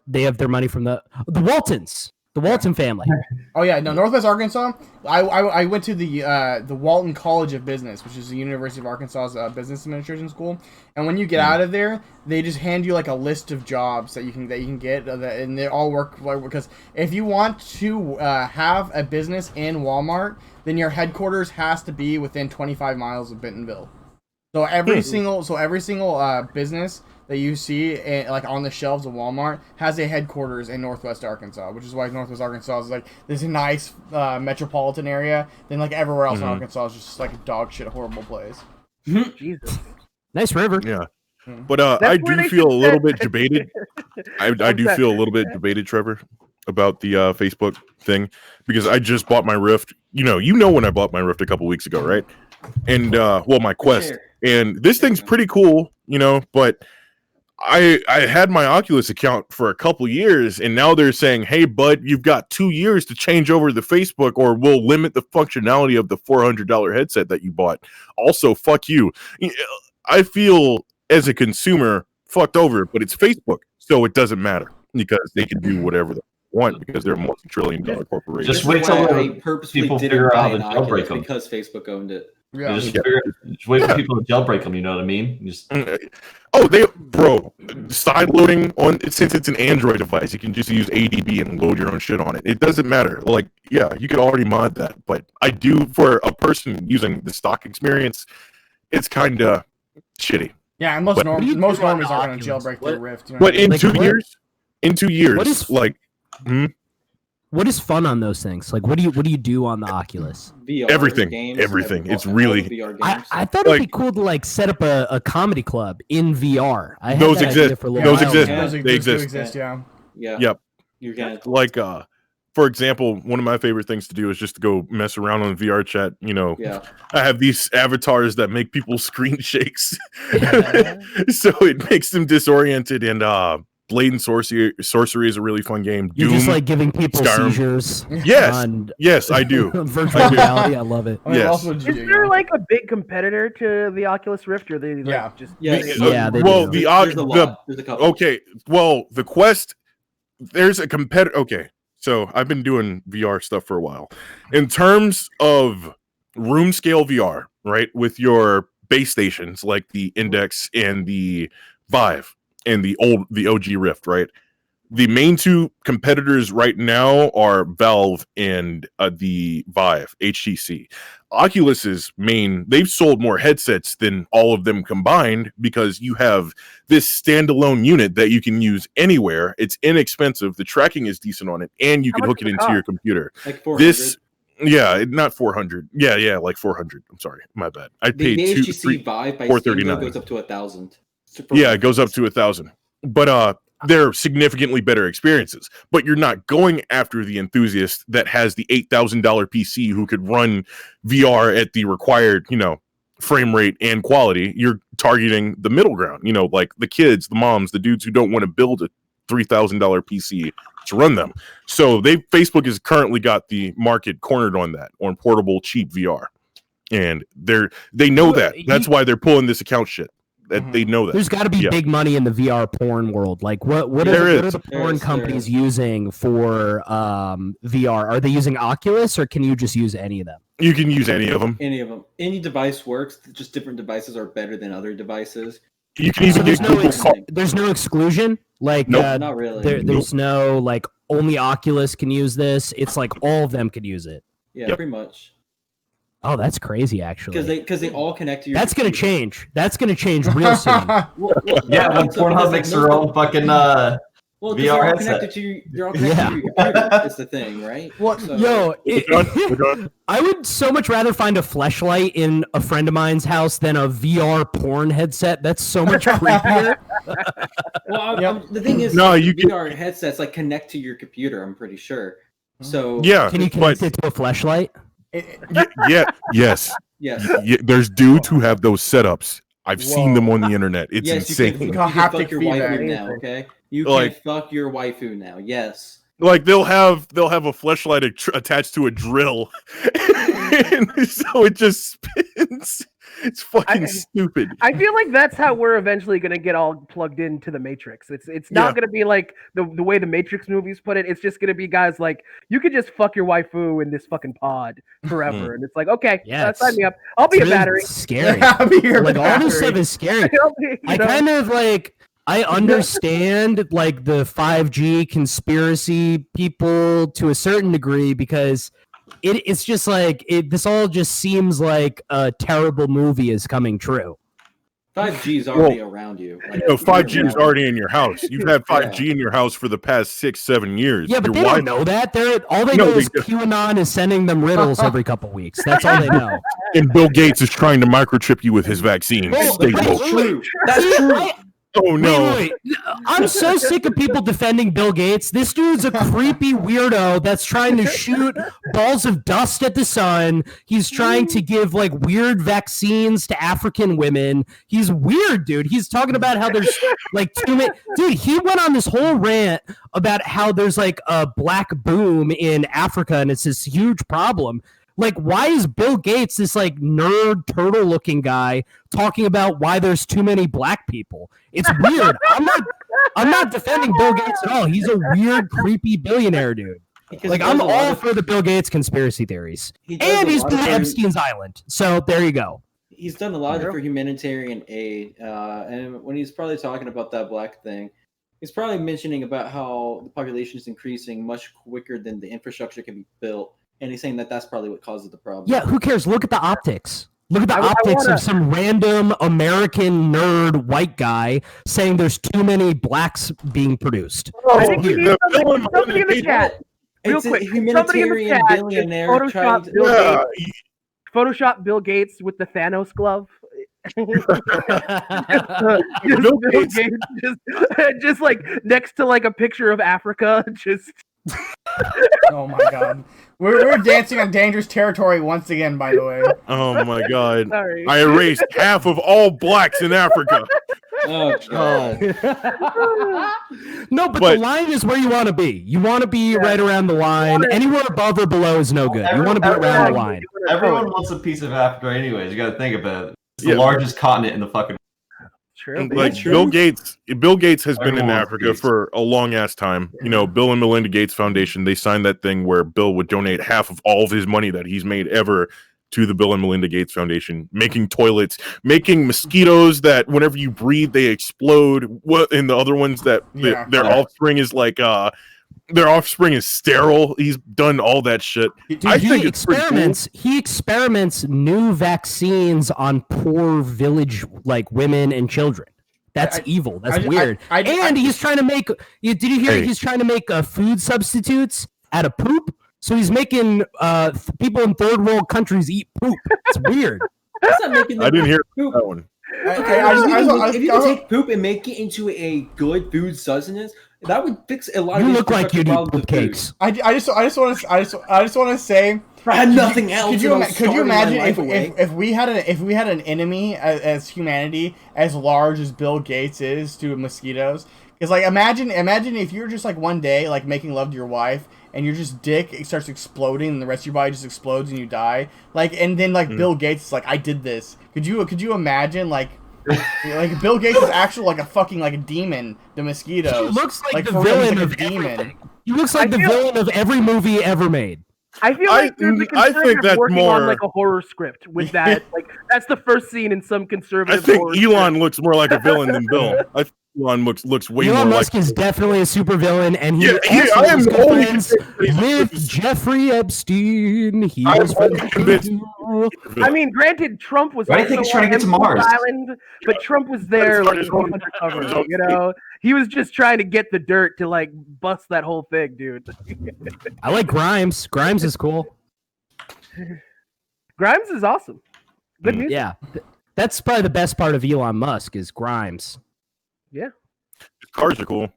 they have their money from the Waltons, the Walton family. Oh yeah, no, Northwest Arkansas. I went to the Walton College of Business, which is the University of Arkansas's business administration school. And when you get out of there, they just hand you like a list of jobs that you can get, and they all work because if you want to have a business in Walmart, then your headquarters has to be within 25 miles of Bentonville. So every single business that you see like on the shelves of Walmart has a headquarters in Northwest Arkansas, which is why Northwest Arkansas is like this nice metropolitan area. Then like everywhere else in Arkansas is just like a dog shit horrible place. Jesus. Nice river. Yeah. But I do feel a little bit debated. I do feel a little bit debated, Trevor, about the Facebook thing, because I just bought my Rift. You know when I bought my Rift a couple weeks ago, right? And my Quest. And this thing's pretty cool, but I had my Oculus account for a couple years, and now they're saying, hey, bud, you've got 2 years to change over to Facebook, or we'll limit the functionality of the $400 headset that you bought. Also, fuck you. I feel as a consumer fucked over, but it's Facebook, so it doesn't matter because they can do whatever they want because they're a multi-trillion-dollar corporation. Just wait till people figure out how to jailbreak them because Facebook owned it. Yeah, just wait for people to jailbreak them. You know what I mean? Side loading on since it's an Android device, you can just use ADB and load your own shit on it. It doesn't matter. Like, yeah, you could already mod that, but I do for a person using the stock experience, it's kind of shitty. Yeah, and most normies are going to jailbreak their Rift. You know but in 2 years, what is fun on those things? Like, what do you do on the Oculus? VR everything. It's really. VR games. I thought it'd be cool to like set up a comedy club in VR. Those exist. Those exist. They exist. Yeah. Yep. You're gonna for example, one of my favorite things to do is just to go mess around on VR chat. You know, I have these avatars that make people screen shakes, so it makes them disoriented. And Blade and Sorcery is a really fun game. You're Doom, just like giving people Skyrim. Seizures. Yes, I do. Virtual reality, I love it. Yes. Is there like a big competitor to the Oculus Rift, or are they just? They There's a couple. Okay, well, the Quest, there's a competitor. Okay, so I've been doing VR stuff for a while. In terms of room scale VR, right, with your base stations like the Index and the Vive and the OG Rift, right? The main two competitors right now are Valve and the Vive, HTC. Oculus's they've sold more headsets than all of them combined because you have this standalone unit that you can use anywhere. It's inexpensive. The tracking is decent on it, and you can hook it into your computer. Like 400? Not 400. Yeah, like 400. I'm sorry, my bad. I paid the HTC Vive by $439 goes up to 1,000. Yeah, it goes up to 1,000. But they're significantly better experiences. But you're not going after the enthusiast that has the $8,000 PC who could run VR at the required, frame rate and quality. You're targeting the middle ground, like the kids, the moms, the dudes who don't want to build a $3,000 PC to run them. So Facebook has currently got the market cornered on that, on portable cheap VR. And they know that. That's why they're pulling this account shit. That they know that. There's got to be big money in the VR porn world. Like, what are the porn companies using for VR? Are they using Oculus, or can you just use any of them? You can use any of them. Any of them. Any device works. Just different devices are better than other devices. You can even get Google. There's no exclusion. Like, nope. Not really. There's no like only Oculus can use this. It's like all of them can use it. Yeah, pretty much. Oh, that's crazy, actually. Because they all connect to your. That's going to change. That's going to change real soon. When Pornhub makes their own fucking VR headset. They're all connected to your computer. That's the thing, right? I would so much rather find a fleshlight in a friend of mine's house than a VR porn headset. That's so much creepier. The thing is, VR headsets like connect to your computer. I'm pretty sure. So can you connect it to a fleshlight? Yes. There's dudes who have those setups. I've seen them on the internet. It's insane. You can fuck your waifu now, okay? You can fuck your waifu now. Yes. Like they'll have a fleshlight attached to a drill, and so it just spins. It's fucking stupid. I feel like that's how we're eventually going to get all plugged into the Matrix. It's not going to be like the way the Matrix movies put it. It's just going to be guys like, you could just fuck your waifu in this fucking pod forever. And it's like, okay, sign me up. I'll be a battery. Scary. All this stuff is scary. I kind of like... I understand like the 5G conspiracy people to a certain degree because it's just like this all just seems like a terrible movie is coming true. 5G is already around you. Like, 5G is already in your house. You've had 5G in your house for the past 6-7 years. Yeah, but they don't know that. All they know is QAnon is sending them riddles every couple weeks. That's all they know. And Bill Gates is trying to microchip you with his vaccine. That's true. That's true. Oh no! Wait. I'm so sick of people defending Bill Gates. This dude's a creepy weirdo that's trying to shoot balls of dust at the sun. He's trying to give like weird vaccines to African women. He's weird, dude. He's talking about how there's like dude, he went on this whole rant about how there's like a black boom in Africa and it's this huge problem. Like, why is Bill Gates, this like nerd turtle looking guy, talking about why there's too many black people? It's weird. I'm not defending Bill Gates at all. He's a weird, creepy billionaire dude. Like, I'm all for the Bill Gates conspiracy theories. And he's been to Epstein's Island. So there you go. He's done a lot for humanitarian aid. And when he's probably talking about that black thing, he's probably mentioning about how the population is increasing much quicker than the infrastructure can be built. And he's saying that that's probably what causes the problem. Yeah, who cares? Look at the optics. Look at the optics of some random American nerd white guy saying there's too many blacks being produced. I think we need somebody in the chat. Real quick, somebody in the chat billionaire Photoshop Bill Gates with the Thanos glove. just like next to like a picture of Africa. Just oh my god, we're dancing on dangerous territory once again. By the way. Oh my god, sorry. I erased half of all blacks in Africa. Oh god. No, but the line is where you want to be. You want to be right around the line. Anywhere above or below is no good. You want to be around the line. Everyone wants a piece of Africa anyways. You got to think about it. It's the largest continent in the fucking. True. Like Bill Gates has been in Africa for a long ass time. You know, Bill and Melinda Gates Foundation, they signed that thing where Bill would donate half of all of his money that he's made ever to the Bill and Melinda Gates Foundation, making toilets, making mosquitoes that whenever you breathe they explode. And the other ones that their offspring is like their offspring is sterile. He's done all that shit. Dude, I think it's experiments. Cool. He experiments new vaccines on poor village like women and children. That's evil. That's weird. And he's trying to make. Did you hear? He's trying to make food substitutes out of poop. So he's making people in third world countries eat poop. It's weird. That's not making I didn't hear that one. Okay, if you can take poop and make it into a good food sustenance, that would fix a lot of. You look like you eat poop cakes. I just want to say. I had nothing else. Could you imagine if we had an enemy as humanity as large as Bill Gates is to mosquitoes? Because like imagine if you were just like one day like making love to your wife and your just dick starts exploding and the rest of your body just explodes and you die. Like and then like Bill Gates is like, I did this. Could you imagine like Bill Gates is actual like a fucking like a demon, the mosquitoes. He looks like the villain of everything. He looks like the villain of every movie ever made. I feel like there's a conservative working on like a horror script with that. Like that's the first scene in some conservative. I think Elon looks more like a villain than Bill. I think Elon looks way more like. Elon Musk is definitely a supervillain, and he also was good friends with Jeffrey Epstein. He was convinced. I mean, granted, Trump was. Why do you think he's trying to get to Mars? Island, but Trump was there, like undercover. You know, he was just trying to get the dirt to like bust that whole thing, dude. I like Grimes. Grimes is cool. Grimes is awesome. Good music. Yeah, that's probably the best part of Elon Musk is Grimes. Yeah, cars are cool.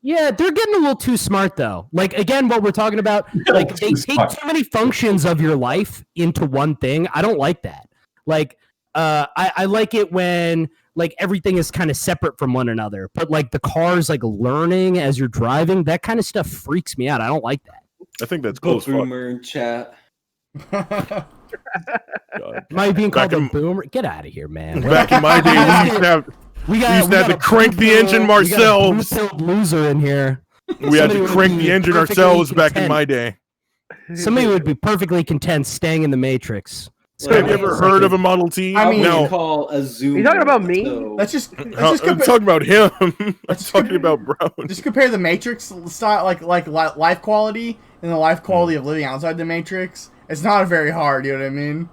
Yeah, they're getting a little too smart though. Like again, what we're talking about, like they take too many functions of your life into one thing. I don't like that. Like, I like it when like everything is kind of separate from one another. But like the car's like learning as you're driving, that kind of stuff freaks me out. I don't like that. I think that's cool. Boomer in chat. Am I being called a boomer? Get out of here, man. Back in my day, we used to have to crank the engine ourselves. Loser in here. We had to crank the engine ourselves back in my day. Somebody would be perfectly content staying in the Matrix. Have you ever heard of a Model T? I mean, no. Call a Zoom. You talking about me? Let's just I'm talking about him. I'm talking about Brown. Just compare the Matrix style, like life quality, and the life quality of living outside the Matrix. It's not very hard. You know what I mean?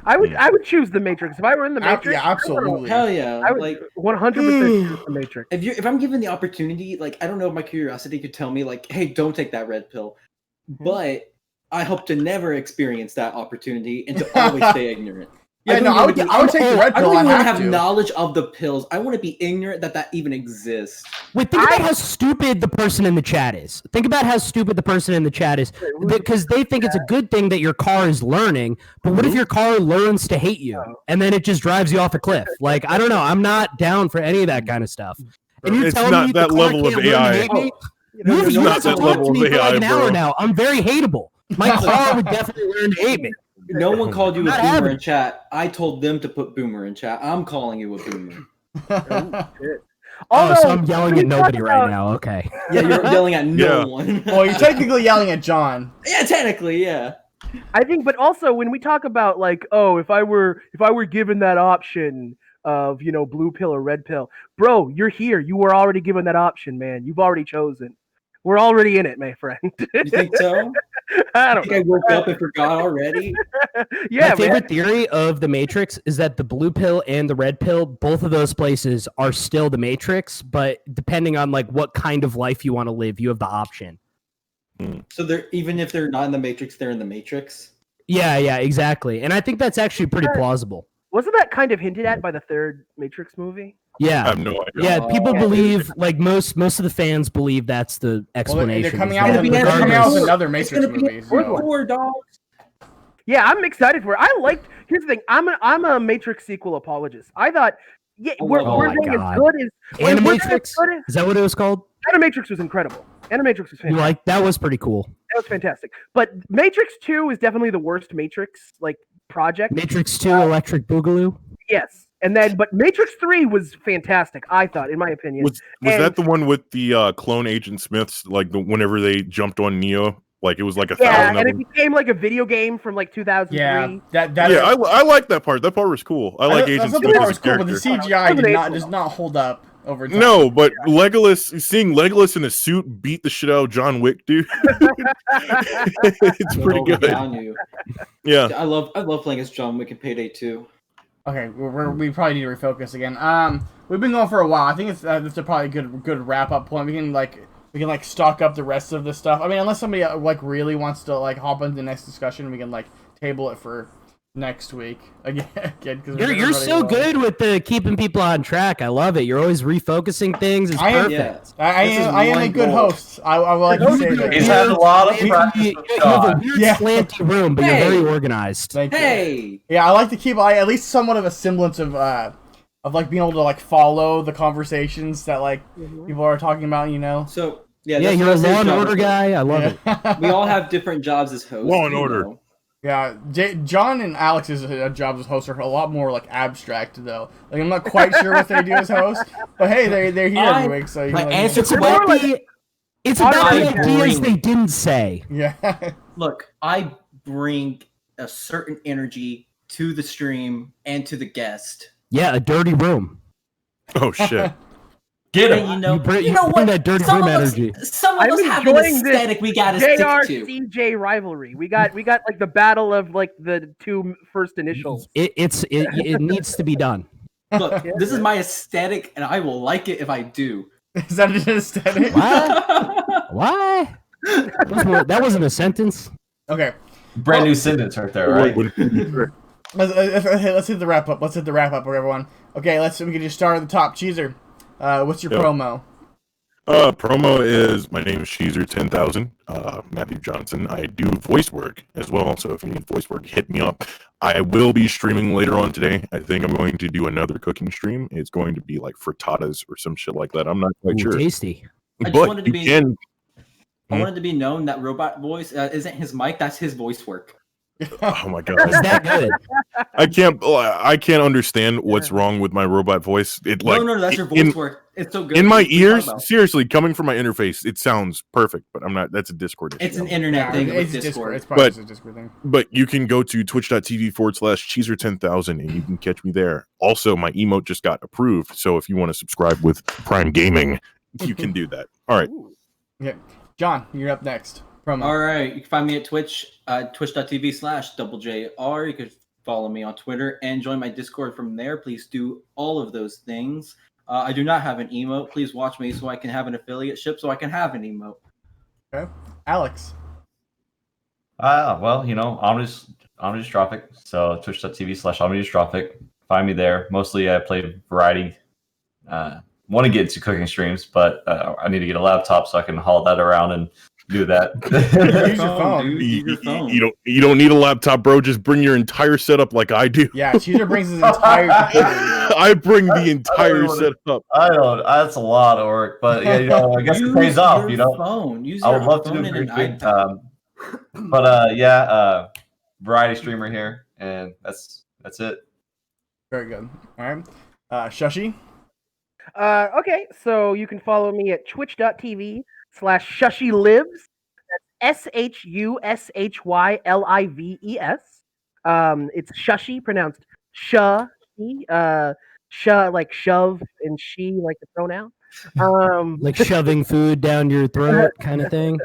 I would choose the Matrix if I were in the Matrix. Yeah, absolutely. Hell yeah! I would like 100% choose the Matrix. If I'm given the opportunity, like I don't know, if my curiosity could tell me, like, hey, don't take that red pill, but I hope to never experience that opportunity and to always stay ignorant. Yeah, I would take the red pill. I don't even want to have to. knowledge of the pills. I want to be ignorant that even exists. Wait, think about how stupid the person in the chat is. Think about how stupid the person in the chat is. Because they think it's a good thing that your car is learning, but what if your car learns to hate you and then it just drives you off a cliff? Like, I don't know. I'm not down for any of that kind of stuff. And you're telling me that level of AI. You've not that level of AI, an hour now. I'm very hateable. My car would definitely learn to hate me. No one called you a Not boomer having in chat. I told them to put boomer in chat. I'm calling you a boomer. Oh, so I'm yelling we at nobody talk right about- now. Okay. Yeah, you're yelling at no Yeah. one. Well, you're technically yelling at John. Yeah, technically, yeah. I think, but also when we talk about like, oh, if I were given that option of blue pill or red pill, bro, you're here. You were already given that option, man. You've already chosen. We're already in it, my friend. You think so? I I don't think I know. woke up and forgot already. Yeah, My favorite man. theory of the Matrix is that the blue pill and the red pill, both of those places are still the Matrix, but depending on like what kind of life you want to live, you have the option. So they're even if they're not in the Matrix, they're in the Matrix. Yeah, exactly. And I think that's actually pretty plausible. Wasn't that kind of hinted at by the third Matrix movie? I Yeah. have no idea. Yeah, people Oh. believe, like most of the fans believe that's the Well, explanation. they're coming is out that with, gonna be they're coming out with Regardless. another It's Matrix gonna be movie. So. Four dogs. Yeah, I'm excited for it. Here's the thing. I'm a Matrix sequel apologist. I thought, yeah, we're Oh we're my doing God. as good as we're doing as Animatrix? good as- Is that what it was called? Animatrix was incredible. Animatrix was You fantastic. like that was pretty cool. That was fantastic. But Matrix 2 is definitely the worst Matrix project. Matrix 2 Electric Boogaloo. Yes. But Matrix 3 was fantastic, I thought, in my opinion. Was And- that the one with the clone Agent Smiths? Like whenever they jumped on Neo, like it was like a Yeah, thousand of and it them. became like a video game from like 2003. Yeah, that Yeah, I like that part. That part was cool. I like Agent thought Smith the part as was a cool, but the character. CGI does not hold up over time. No, but seeing Legolas in a suit beat the shit out of John Wick, dude. It's pretty good. Down you. Yeah. I love playing as John Wick in Payday 2. Okay, we probably need to refocus again. We've been going for a while. I think it's a probably good wrap up point. We can stock up the rest of this stuff. I mean, unless somebody really wants to hop into the next discussion, we can table it for next week again. Cause You're so good with the keeping people on track. I love it. You're always refocusing things. It's I am- perfect. Yeah. I This is am a one good goal. host. I will like to say that. He's had a lot of You practice you with have a John. weird Yeah. slanty room, but Hey. you're very organized. Thank you. Hey. Yeah, I like to keep at least somewhat of a semblance of being able to follow the conversations that people are talking about. So yeah, Yeah, that's you're a what I say, Law and John. Order guy. I love it. Yeah. We all have different jobs as hosts. Law and you Order. know. Yeah, John and Alex's jobs as hosts are a lot more abstract though. I'm not quite sure what they do as hosts, but hey, they're here every week, so you My can answer It's to about what? it's about I the ideas bring- they didn't say. Yeah. Look, I bring a certain energy to the stream and to the guest. Yeah, a dirty room. Oh shit. Get And him. you know, You bring what? that dirty Some room of us- energy. Some of I'm us have an enjoying this aesthetic we gotta stick to. JR-CJ rivalry. We got the battle of the two first initials. It needs to be done. Look, this is my aesthetic, and I will like it if I do. Is that an aesthetic? What? What? That wasn't a sentence. Okay. Brand new sentence right there, right? Let's hit the wrap up. Everyone. Okay, we can just start at the top. Cheeser, what's your Yep. promo? Promo is my name is Sheezer10,000, Matthew Johnson. I do voice work as well, so if you need voice work, hit me up. I will be streaming later on today. I think I'm going to do another cooking stream. It's going to be like frittatas or some shit like that. I'm not quite Ooh, sure. tasty. I just But wanted to you be- can. I wanted to be known that robot voice isn't his mic, that's his voice work. Oh my god. Is that good? I can't understand what's wrong with my robot voice. No, that's your voice work. It's so good. in my What are you talking ears. about? Seriously, coming from my interface, it sounds perfect. But I'm not. That's a Discord issue. It's an internet thing it's with Discord. It's probably But- just a Discord thing. But you can go to twitch.tv/Cheezer10,000 and you can catch me there. Also, my emote just got approved. So if you want to subscribe with Prime Gaming, you can do that. All right. Okay, John, you're up next. Promo. All right, you can find me at Twitch, twitch.tv/DoubleJR. You can follow me on Twitter and join my Discord from there. Please do all of those things. I do not have an emote. Please watch me so I can have an affiliate ship so I can have an emote. Okay, Alex. Well, Omnidestrophic. So twitch.tv/Omnidestrophic. Find me there. Mostly I play variety. Want to get into cooking streams, but I need to get a laptop so I can haul that around and do that. Use your phone. dude. Use your phone. You don't need a laptop, bro. Just bring your entire setup like I do. Yeah, Cheezer brings his entire computer. I bring the entire setup. I don't. That's a lot of work, but yeah, I guess it Use pays off. your phone. Use I your would love to do phone a and an great big iPad. But variety streamer here, and that's it. Very good. All right. Shushy? Okay, so you can follow me at twitch.tv/ShushyLives. That's ShushyLives. It's Shushy, pronounced Shushy. Like shove and she, like the pronoun. Like shoving food down your throat kind of thing.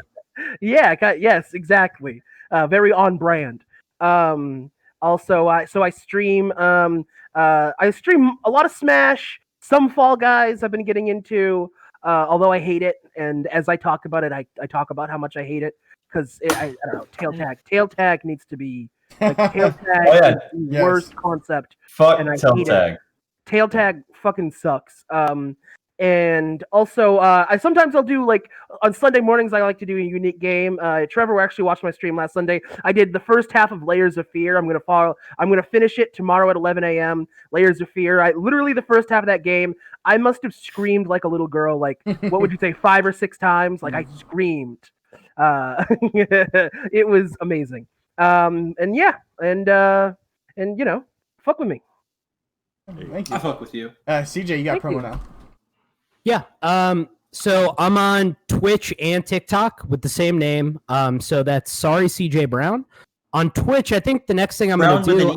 Yeah, yes, exactly. Very on brand. Also, I stream. I stream a lot of Smash, some Fall Guys. I've been getting into, although I hate it. And as I talk about it, I talk about how much I hate it because I don't know. Tail tag needs to be like tail tag. Is the worst concept. Fuck and I tail hate tag. It. Tail tag fucking sucks. And also, I'll do like on Sunday mornings. I like to do a unique game. Trevor actually watched my stream last Sunday. I did the first half of Layers of Fear. I'm gonna finish it tomorrow at 11 a.m. Layers of Fear. Literally the first half of that game, I must have screamed like a little girl. Like what would you say, 5 or 6 times? Like I screamed. It was amazing. And fuck with me. Thank you. I fuck with you. CJ, you got promo now. Yeah. So I'm on Twitch and TikTok with the same name. So that's SorryCJBrowne. On Twitch, I think the next thing I'm going to do,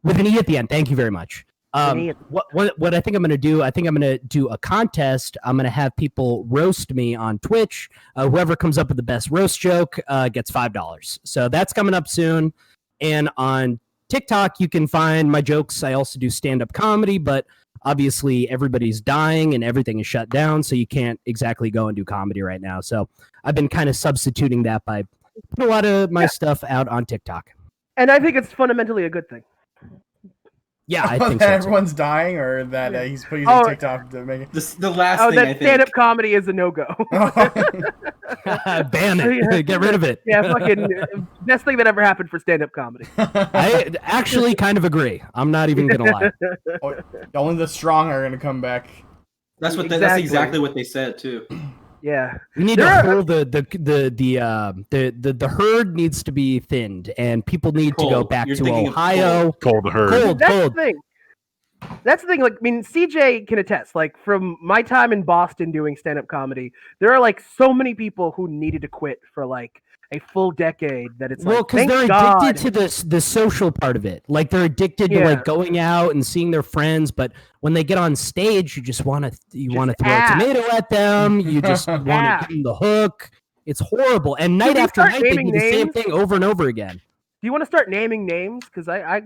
with an E at the end. Thank you very much. What I think I'm going to do, I think I'm going to do a contest. I'm going to have people roast me on Twitch. Whoever comes up with the best roast joke gets $5. So that's coming up soon. And on TikTok, you can find my jokes. I also do stand-up comedy, but obviously everybody's dying and everything is shut down, so you can't exactly go and do comedy right now. So I've been kind of substituting that by putting a lot of my stuff out on TikTok. And I think it's fundamentally a good thing. Yeah, I think that so everyone's dying, or that he's putting TikTok to make it. The last thing I think. Stand-up comedy is a no-go. Ban it. Get rid of it. Yeah, fucking best thing that ever happened for stand-up comedy. I actually kind of agree. I'm not even gonna lie. Only the strong are gonna come back. That's that's exactly what they said too. Yeah, we need to hold the herd needs to be thinned, and people need to go back to Ohio. Cold herd. That's the thing. Like, I mean, CJ can attest. Like, from my time in Boston doing stand-up comedy, there are like so many people who needed to quit for like a full decade. That it's because they're addicted to the social part of it. Like they're addicted to like going out and seeing their friends, but when they get on stage, you just want to throw a tomato at them. You just want to give them the hook. It's horrible. And night after night, they do the same thing over and over again. Do you want to start naming names? Because I've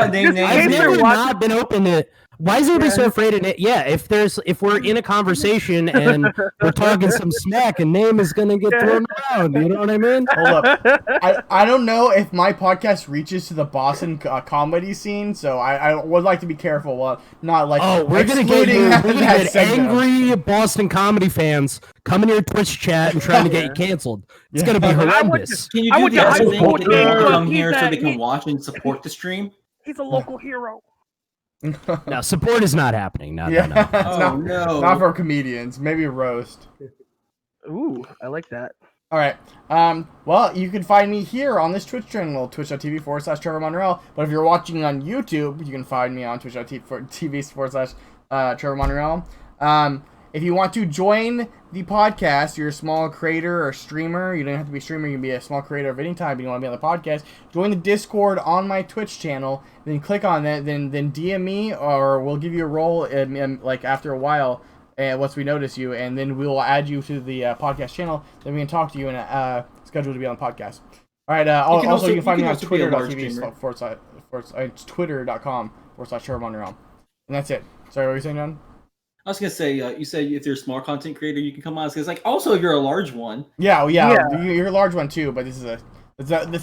never not been open to. Why is everybody so afraid of it? Yeah, if we're in a conversation and we're talking some smack, a name is gonna get thrown around. You know what I mean? Hold up, I don't know if my podcast reaches to the Boston comedy scene, so I would like to be careful while not like. Oh, we're gonna get angry Boston comedy fans coming to your Twitch chat and trying to get you canceled. It's gonna be horrendous. Can you do the other thing? Can people come here so they can watch and support the stream? He's a local hero. No, support is not happening. No. Not for comedians. Maybe a roast. Ooh, I like that. All right. Well, you can find me here on this Twitch channel, twitch.tv/Trevor Monreal. But if you're watching on YouTube, you can find me on twitch.tv/Trevor Monreal. If you want to join the podcast, you're a small creator or streamer. You don't have to be a streamer. You can be a small creator of any type. But you want to be on the podcast. Join the Discord on my Twitch channel. Then click on that. Then DM me, or we'll give you a role. Like after a while, once we notice you, and then we will add you to the podcast channel. Then we can talk to you and schedule to be on the podcast. All right. Also, you can find me on Twitter.com/Trevor Monreal. And that's it. Sorry, what were you saying, John? I was gonna say, you said if you're a small content creator, you can come on. It's like also if you're a large one. Yeah. You're a large one too, but this is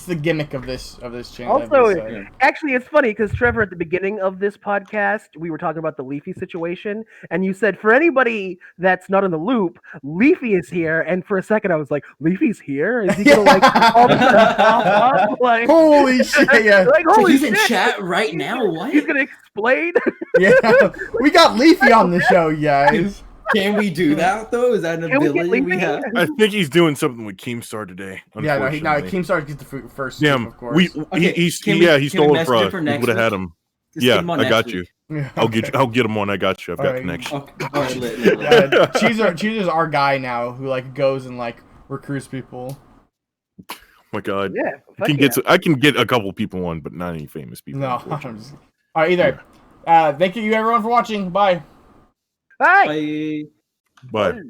the gimmick of this channel. Also, actually, it's funny because Trevor, at the beginning of this podcast, we were talking about the Leafy situation, and you said for anybody that's not in the loop, Leafy is here. And for a second, I was like, Leafy's here? Is he gonna like all of a sudden pop up? Like, holy shit! Yeah, like, holy he's shit. in chat right now. What? He's gonna explain? Yeah, we got Leafy on the show, guys. Can we do that though? Is that an Can we get ability we Leafy? have? I think he's doing something with Keemstar today. Yeah, no, Unfortunately. Keemstar gets the first. Damn, of course. he stole it for us. We would have had him. Just Yeah, get him on I next got week. you. Yeah, I'll okay. get him on. I got you. I've got Alright. connection. Okay. All right, lit. Cheeser's our guy now, who like goes and like recruits people. Oh my God. Yeah. I can get a couple people on, but not any famous people. No, unfortunately. I'm just... All right, either. Thank you everyone for watching. Bye. Bye. Bye. Bye. Bye.